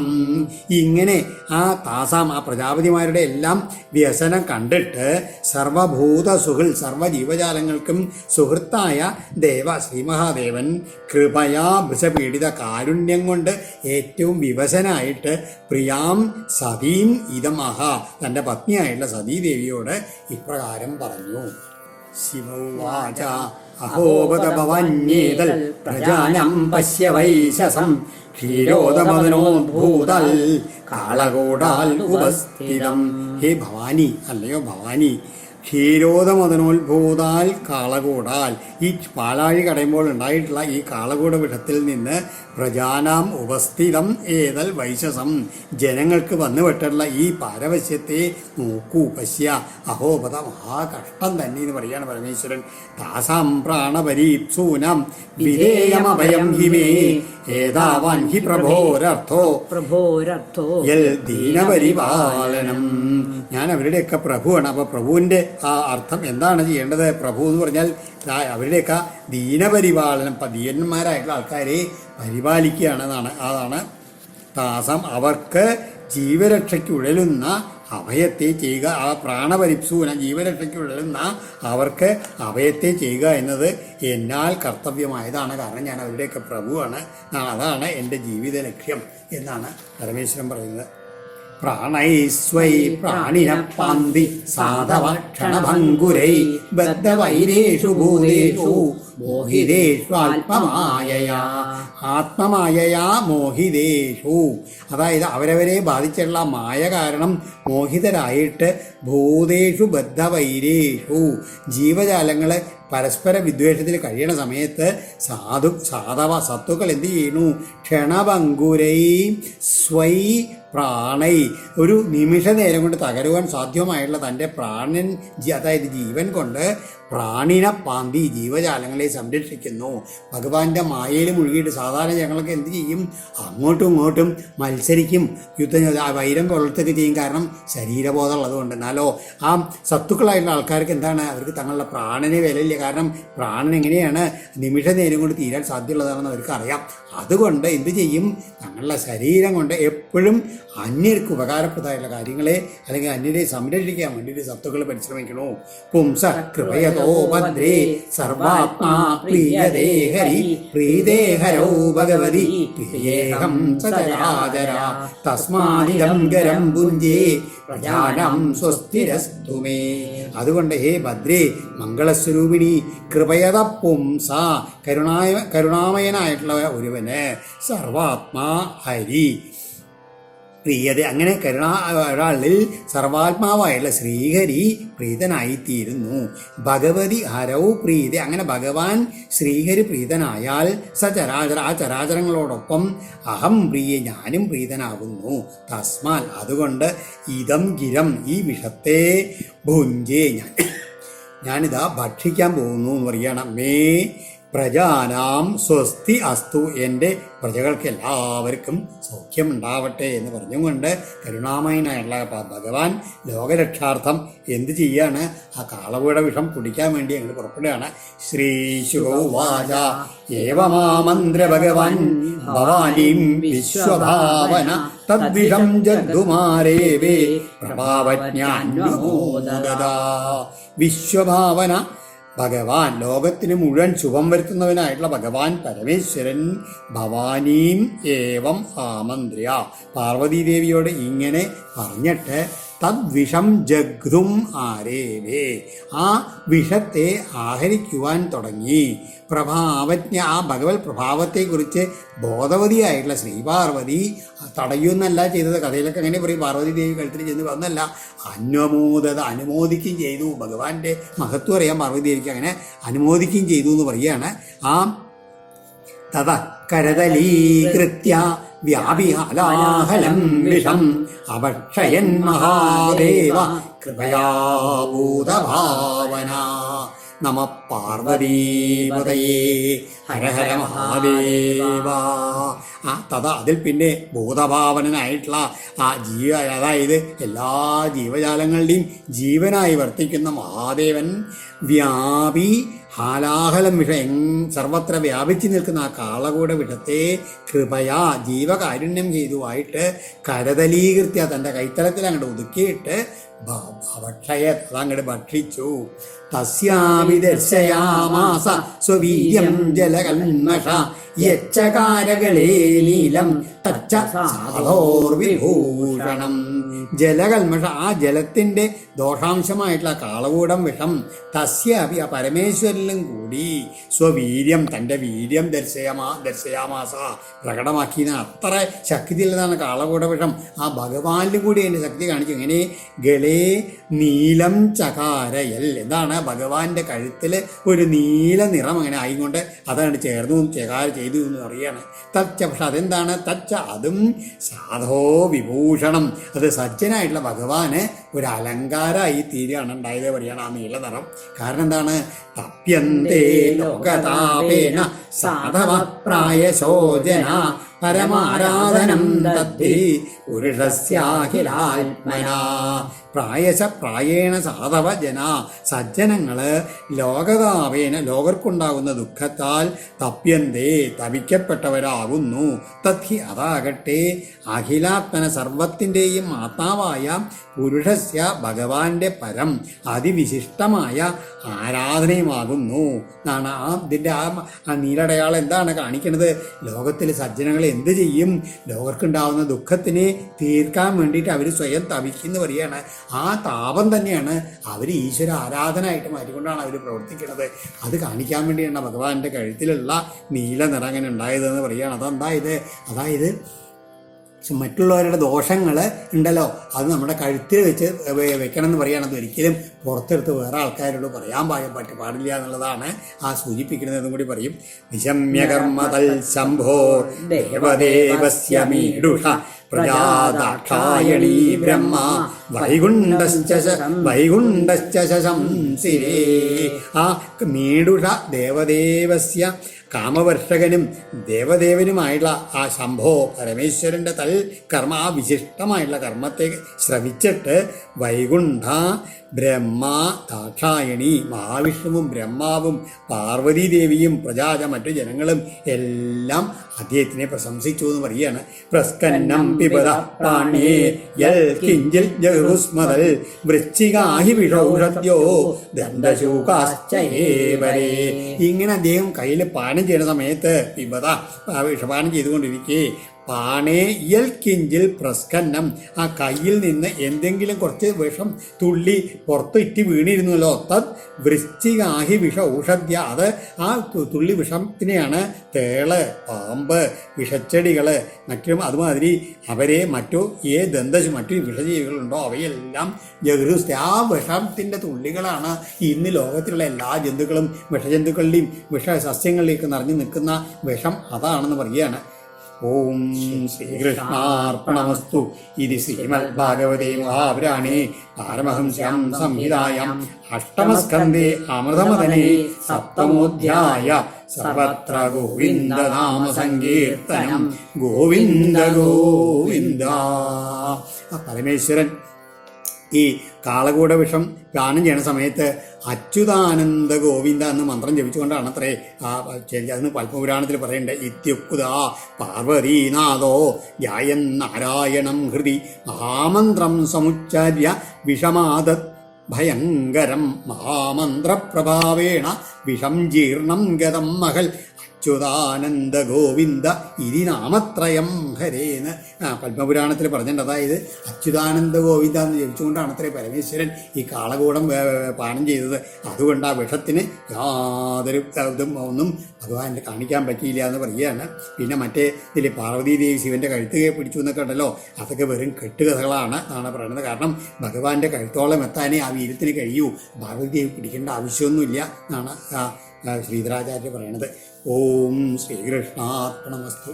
ഇങ്ങനെ ആ താസാം ആ പ്രജാപതിമാരുടെ എല്ലാം വ്യസനം കണ്ടിട്ട് സർവഭൂതസുഹൃൽ സർവ്വജീവജാലങ്ങൾക്കും സുഹൃത്തായ ദേവ ശ്രീമഹാദേവൻ കൃപയാ ഭൃശപീഡിത കാരുണ്യം കൊണ്ട് ഏറ്റവും വിവശനായിട്ട് പ്രിയാം സതീം ഇതമഹ തൻ്റെ പത്നിയായിട്ടുള്ള സതീദേവിയോട് ഇപ്രകാരം പറഞ്ഞു. ശിവോവാച അഹോപത ഭവന്യേതൽ പ്രജാനം പശ്യ വൈശസം ക്ഷീരോദമദനോദ്ഭൂതൽ കാളകൂടാൽ ഉപസ്ഥിതം. ഹേ ഭവാനി, അല്ലയോ ഭവാനി, ക്ഷീരോദമദനോത്ഭൂതാൽ കാളകൂടാൽ, ഈ പാലാഴി കടയുമ്പോൾ ഉണ്ടായിട്ടുള്ള ഈ കാളകൂട വിഷത്തിൽ നിന്ന് പ്രജാനാം ഉപസ്ഥിതം ഏതൽ വൈശസം, ജനങ്ങൾക്ക് വന്നുപെട്ടുള്ള ഈ പാരവശ്യത്തെ നോക്കൂ, പശ്യ അഹോപത, മഹാകഷ്ടം തന്നെ എന്ന് പറയാണ് പരമേശ്വരൻ. താസാം പ്രാണപരീപ്സൂനം വിധേയമഭയം ഹിമേ ഏതാവാൻ ഹി പ്രഭോരർത്ഥോ യൽ ദീനപരിപാലനം. ഞാൻ അവരുടെയൊക്കെ പ്രഭുവാണ്. അപ്പോൾ പ്രഭുവിൻ്റെ ആ അർത്ഥം എന്താണ് ചെയ്യേണ്ടത്? പ്രഭു എന്ന് പറഞ്ഞാൽ അവരുടെയൊക്കെ ദീനപരിപാലനം, ദീനന്മാരായിട്ടുള്ള ആൾക്കാരെ പരിപാലിക്കുകയാണെന്നാണ്. അതാണ് താസം, അവർക്ക് ജീവരക്ഷയ്ക്ക് ഉഴലുന്ന അഭയത്തെ ചെയ്യുക. ആ പ്രാണപരിപ്സൂന, ജീവരക്ഷയ്ക്ക് ഉഴലുന്ന അവർക്ക് അഭയത്തെ ചെയ്യുക എന്നത് എന്നാൽ കർത്തവ്യമായതാണ്. കാരണം ഞാൻ അവരുടെയൊക്കെ പ്രഭുവാണ്. അതാണ് എൻ്റെ ജീവിത ലക്ഷ്യം എന്നാണ് പരമേശ്വരൻ പറയുന്നത്. പ്രാണൈസ്വൈ പ്രാണിന പാന്തി സാധവ ക്ഷണഭംഗുരൈ ബദ്ധവൈരേഷു ഭൂതേഷു മോഹിതേഷു ആത്മമായയാ. ആത്മമായയാ മോഹിതേഷു, അതായത് അവരവരെ ബാധിച്ചുള്ള മായ കാരണം മോഹിതരായിട്ട് ഭൂതേഷു ബദ്ധവൈരേഷു, ജീവജാലങ്ങൾ പരസ്പര വിദ്വേഷത്തിൽ കഴിയണ സമയത്ത് സത്തുക്കൾ എന്ത് ചെയ്യുന്നു? ക്ഷണഭംഗുരൈ സ്വൈ പ്രാണൈ, ഒരു നിമിഷ നേരം കൊണ്ട് തകരുവാൻ സാധ്യമായിട്ടുള്ള തൻ്റെ പ്രാണൻ, അതായത് ജീവൻ കൊണ്ട് പ്രാണിനെ പാന്തി, ജീവജാലങ്ങളെ സംരക്ഷിക്കുന്നു. ഭഗവാന്റെ മായയിൽ മുഴുകിയിട്ട് സാധാരണ ഞങ്ങളൊക്കെ എന്ത് ചെയ്യും? അങ്ങോട്ടും ഇങ്ങോട്ടും മത്സരിക്കും, യുദ്ധം, വൈരം പുലർത്തൊക്കെ ചെയ്യും. കാരണം ശരീരബോധം ഉള്ളതുകൊണ്ട്. എന്നാലോ ആ സത്തുക്കളായിട്ടുള്ള ആൾക്കാർക്ക് എന്താണ്? അവർക്ക് തങ്ങളുടെ പ്രാണനെ വിലയില്ല. കാരണം പ്രാണൻ എങ്ങനെയാണ് നിമിഷ നേരം കൊണ്ട് തീരാൻ സാധ്യതയുള്ളതാണെന്ന് അവർക്ക് അറിയാം. അതുകൊണ്ട് എന്ത് ചെയ്യും? തങ്ങളുടെ ശരീരം കൊണ്ട് എപ്പോഴും അന്യർക്ക് ഉപകാരപ്രദമായിട്ടുള്ള കാര്യങ്ങളെ അല്ലെങ്കിൽ അന്യരെ സംരക്ഷിക്കാൻ വേണ്ടിയിട്ട് സത്തുക്കൾ പരിശ്രമിക്കണു. പുംസ കൃപയതോ ഭദ്രേ സർവാത്മാ പ്രിയതേ ഹരി പ്രീതേഹരോ ഭഗവതി പ്രിയേഹം സചരാചര തസ്മാദിദം ഗരം പുഞ്ചേ പ്രജാനം സ്വസ്തിരസ്തു മേ. അതുകൊണ്ട് ഹേ ഭദ്രേ, മംഗളസ്വരൂപിണി, കൃപയത പുംസ, കരുണാമയനായിട്ടുള്ള ഒരുവന്, സർവാത്മാ ഹരി പ്രിയത, അങ്ങനെ ഒരാളിൽ സർവാത്മാവായുള്ള ശ്രീഹരി പ്രീതനായിത്തീരുന്നു. ഭഗവതി ഹരൗ പ്രീതി, അങ്ങനെ ഭഗവാൻ ശ്രീഹരി പ്രീതനായാൽ സചരാചര, ആ ചരാചരങ്ങളോടൊപ്പം അഹം പ്രിയ, ഞാനും പ്രീതനാകുന്നു. തസ്മാൽ, അതുകൊണ്ട് ഇതം ഗിരം, ഈ വിഷത്തെ ഭുഞ്ചേ, ഞാനിതാ ഭക്ഷിക്കാൻ പോകുന്നു എന്ന് പറയണം. മേ പ്രജാനാം സ്വസ്തി അസ്തു, എൻ്റെ പ്രജകൾക്ക് എല്ലാവർക്കും സൗഖ്യമുണ്ടാവട്ടെ എന്ന് പറഞ്ഞുകൊണ്ട് കരുണാമയനായുള്ള ഭഗവാൻ ലോകരക്ഷാർത്ഥം എന്ത് ചെയ്യാണ്? ആ കാളവൂട വിഷം കുടിക്കാൻ വേണ്ടി അങ്ങോട്ട് പുറപ്പെടുകയാണ്. ശ്രീ ശുഗോവാച ഏവമാമന്ത്ര ഭഗവാൻ ഭവാനീം വിശ്വഭാവന തദ്വിഷം ജഗ്ധുമാരേവേ പ്രഭാവജ്ഞാന്യമോദദ. വിശ്വഭാവന ഭഗവാൻ, ലോകത്തിന് മുഴുവൻ ശുഭം വരുത്തുന്നവനായിട്ടുള്ള ഭഗവാൻ പരമേശ്വരൻ ഭവാനീം ഏവം ആമന്ത്ര്യ, പാർവതീദേവിയോട് ഇങ്ങനെ പറഞ്ഞിട്ട് തദ്വിഷം ജഗ്ധും ആരേവേ, ആ വിഷത്തെ ആഹരിക്കുവാൻ തുടങ്ങി. പ്രഭാവജ്ഞ, ആ ഭഗവത് പ്രഭാവത്തെക്കുറിച്ച് ബോധവതിയായിട്ടുള്ള ശ്രീപാർവതി തടയുന്നല്ല ചെയ്തത്. കഥയിലൊക്കെ അങ്ങനെ പറയും, പാർവതി ദേവി കഴുത്തിൽ ചെന്ന് വന്നല്ല, അനുമോദിക്കുകയും ചെയ്തു. ഭഗവാന്റെ മഹത്വം അറിയാം പാർവതി ദേവിക്ക്, അങ്ങനെ അനുമോദിക്കുകയും ചെയ്തു എന്ന് പറയുകയാണ്. ആ തഥ കരതലീകൃത്യ വ്യാപിഹാലാഹലം വിഷം അഭക്ഷയൻ മഹാദേവ കൃപയാ ഭൂതഭാവന. നമ പാർവതീപതയേ ഹര ഹര മഹാദേവ. തഥ അതിൽ പിന്നെ ഭൂതഭാവനായിട്ടുള്ള ആ അതായത് എല്ലാ ജീവജാലങ്ങളുടെയും ജീവനായി വർത്തിക്കുന്ന മഹാദേവൻ വ്യാപി ഹാലാഹലം വിഷം, സർവത്ര വ്യാപിച്ചു നിൽക്കുന്ന ആ കാളകൂട വിഷത്തെ കൃപയാ ജീവകാരുണ്യം ചെയ്തുമായിട്ട് കരതലീകൃത്യ, തൻ്റെ കൈത്തലത്തിൽ അങ്ങോട്ട് ഒതുക്കിയിട്ട് ഭക്ഷയത്, അതങ്ങോട്ട് ഭക്ഷിച്ചു. തസ്യാപി ദർശയാമാസ സ്വവീര്യം ജലകന്മഷ യച്ചകാരകളേ നീലം തച്ച സാധോർവിഭൂഷണം. ജലകൽമഷ, ആ ജലത്തിൻ്റെ ദോഷാംശമായിട്ടുള്ള കാളകൂടം വിഷം തസ്യാപി, ആ പരമേശ്വരനിലും കൂടി സ്വവീര്യം, തൻ്റെ വീര്യം ദർശയാമാസ പ്രകടമാക്കിയതിന് അത്ര ശക്തിയുള്ളതാണ് കാളകൂട വിഷം. ആ ഭഗവാനിലും കൂടി അതിൻ്റെ ശക്തി കാണിച്ചു. ഇങ്ങനെ ഗളേ നീലം ചകാരയൽ. എന്താണ്? ഭഗവാന്റെ കഴുത്തിൽ ഒരു നീല നിറം അങ്ങനെ ആയിക്കൊണ്ട് അതാണ് ചേർന്നു ചകാര ചെയ്തു എന്ന് പറയാണ്. തച്ച, പക്ഷെ അതെന്താണ്? തച്ച, അതും സാധോ വിഭൂഷണം, അത് സജ്ജനായിട്ടുള്ള ഭഗവാന് ഒരു അലങ്കാരമായി തീരുകയാണ് ഉണ്ടായത് പറയാണ് ആ നീല നിറം. കാരണം എന്താണ്? തപ്യന്തേ ലോകതാപേന സാധവ പ്രായശോജന പരമാരാധനം തദ്ധി പുരുഷസ്യാഖിലാത്മനാ. പ്രായേണ സാധവ ജന, സജ്ജനങ്ങള് ലോകതാപേന, ലോകർക്കുണ്ടാകുന്ന ദുഃഖത്താൽ തപ്യന്തേ, തപിക്കപ്പെട്ടവരാകുന്നു. തദ്ധി, അതാകട്ടെ അഖിലാത്മന, സർവത്തിൻ്റെയും ആത്മാവായ പുരുഷസ്യ, ഭഗവാന്റെ പരം അതിവിശിഷ്ടമായ ആരാധനയുമാകുന്നു എന്നാണ് ഇതിൻ്റെ ആ നീലടയാളം എന്താണ് കാണിക്കുന്നത്? ലോകത്തിൽ സജ്ജനങ്ങൾ എന്ത് ചെയ്യും? ലോകർക്കുണ്ടാവുന്ന ദുഃഖത്തിനെ തീർക്കാൻ വേണ്ടിയിട്ട് അവർ സ്വയം തപിക്കുന്നു പറയുകയാണ്. ആ താപം തന്നെയാണ് അവർ ഈശ്വര ആരാധനയായിട്ട് മാറ്റിക്കൊണ്ടാണ് അവർ പ്രവർത്തിക്കുന്നത്. അത് കാണിക്കാൻ വേണ്ടിയാണ് ഭഗവാന്റെ കഴുത്തിലുള്ള നീല നിറം അങ്ങനെ ഉണ്ടായതെന്ന് പറയുകയാണ്. അതായത് മറ്റുള്ളവരുടെ ദോഷങ്ങൾ ഉണ്ടല്ലോ, അത് നമ്മുടെ കഴുത്തിൽ വെക്കണം എന്ന് പറയുകയാണത്. ഒരിക്കലും പുറത്തെടുത്ത് വേറെ ആൾക്കാരോട് പറയാൻ പാടില്ല എന്നുള്ളതാണ് ആ സൂചിപ്പിക്കുന്നതും കൂടി പറയും. നിശമ്യകർമ്മതൽ ശംഭോ ദേവദേവസ്യ മീഡുഷ പ്രജാദാക്ഷായണീ ബ്രഹ്മ വൈകുണ്ഠശ്ച ശംസിരേ. ആ മീഡുഷ ദേവദേവസ്യ, കാമവർഷകനും ദേവദേവനുമായിട്ടുള്ള ആ ശംഭോ പരമേശ്വരൻ്റെ കർമ്മ, ആ വിശിഷ്ടമായിട്ടുള്ള കർമ്മത്തെ ശ്രവിച്ചിട്ട് വൈകുണ്ഠ ബ്രഹ്മ ദാക്ഷായണി, മഹാവിഷ്ണുവും ബ്രഹ്മാവും പാർവതീദേവിയും പ്രജാജ മറ്റു ജനങ്ങളും എല്ലാം അദ്ദേഹത്തിനെ പ്രശംസിച്ചു എന്ന് പറയുകയാണ്. പ്രസ്കന്നം പിബത പാണ്യേ യൽ കിഞ്ചിൽ ജഗുസ്മതൽ വൃശ്ചികാഹി വിഷൗഷദ്യോ ദന്തശൂകാശ്ചയേവരേ. ഇങ്ങനെ അദ്ദേഹം കയ്യിൽ പാനം ചെയ്യുന്ന സമയത്ത് പിബത വിഷപാനം ചെയ്തുകൊണ്ടിരിക്കേ പാണേ യൽ കിഞ്ചിൽ പ്രസ്കന്നം, ആ കയ്യിൽ നിന്ന് എന്തെങ്കിലും കുറച്ച് വിഷം തുള്ളി പുറത്ത് ഇറ്റി വീണിരുന്നല്ലോ. തത് വൃശ്ചികാഹി വിഷ ഔഷധ്യ, അത് ആ തുള്ളി വിഷത്തിനെയാണ് തേള്, പാമ്പ്, വിഷച്ചെടികള് മറ്റും അതുമാതിരി അവരെ മറ്റു മറ്റു വിഷജീവികളുണ്ടോ അവയെല്ലാം ജഗൃസ്ത, ആ വിഷത്തിൻ്റെ തുള്ളികളാണ് ഇന്ന് ലോകത്തിലുള്ള എല്ലാ ജന്തുക്കളും വിഷജന്തുക്കളുടെയും വിഷസസ്യങ്ങളിലേക്ക് നിറഞ്ഞു നിൽക്കുന്ന വിഷം അതാണെന്ന് പറയുകയാണ്. ഓം ശ്രീകൃഷ്ണാർപ്പണമസ്തു. ഇത് ശ്രീമദ് ഭാഗവതേ മഹാപുരാണേ പാരമഹംസ്യാം സംഹിതായാം അഷ്ടമസ്കന്ധേ അമൃതമദനേ സപ്തമോധ്യായ സർവത്ര ഗോവിന്ദനാമ സങ്കീർത്തനം. ഗോവിന്ദ ഗോവിന്ദ. പരമേശ്വരൻ ഈ കാളകൂട വിഷം ഗാനം ചെയ്യുന്ന സമയത്ത് അച്യുതാനന്ദ ഗോവിന്ദ എന്ന് മന്ത്രം ജപിച്ചുകൊണ്ടാണ് അത്രേ അതിന് പത്മപുരാണത്തിൽ പറയണ്ടേ. ഇത്യുക്ത പാർവതീനാഥോ ധ്യായൻ നാരായണം ഹൃദി മഹാമന്ത്രം സമുച്ചാര്യ വിഷമാദത് ഭയങ്കരം മഹാമന്ത്രപ്രഭാവേണ വിഷം ജീർണം ഗതം മഹൽ അച്യുതാനന്ദ ഗോവിന്ദ ഇതി നാമത്രയം ഹരേന്ന് പത്മപുരാണത്തിൽ പറഞ്ഞിട്ടുണ്ട്. അതായത് അച്യുതാനന്ദ ഗോവിന്ദ എന്ന് ജപിച്ചുകൊണ്ടാണ് അത്രേ പരമേശ്വരൻ ഈ കാളകൂടം പാനം ചെയ്തത്. അതുകൊണ്ട് ആ വിഷത്തിന് യാതൊരു ഇതും ഒന്നും ഭഗവാനെ കാണിക്കാൻ പറ്റിയില്ല എന്ന് പറയുകയാണ്. പിന്നെ മറ്റേ ഇതിൽ പാർവതീദേവി ശിവന്റെ കഴുത്ത് പിടിച്ചു എന്നൊക്കെ ഉണ്ടല്ലോ, അതൊക്കെ വെറും കെട്ടുകഥകളാണ് എന്നാണ് പറയുന്നത്. കാരണം ഭഗവാന്റെ കഴുത്തോളം എത്താനേ ആ വീരത്തിന് കഴിയൂ, പാർവതീദേവി പിടിക്കേണ്ട ആവശ്യമൊന്നുമില്ല എന്നാണ് ശ്രീധരാചാര്യ പറയണത്. ഓം ശ്രീകൃഷ്ണാർപ്പണമസ്തു.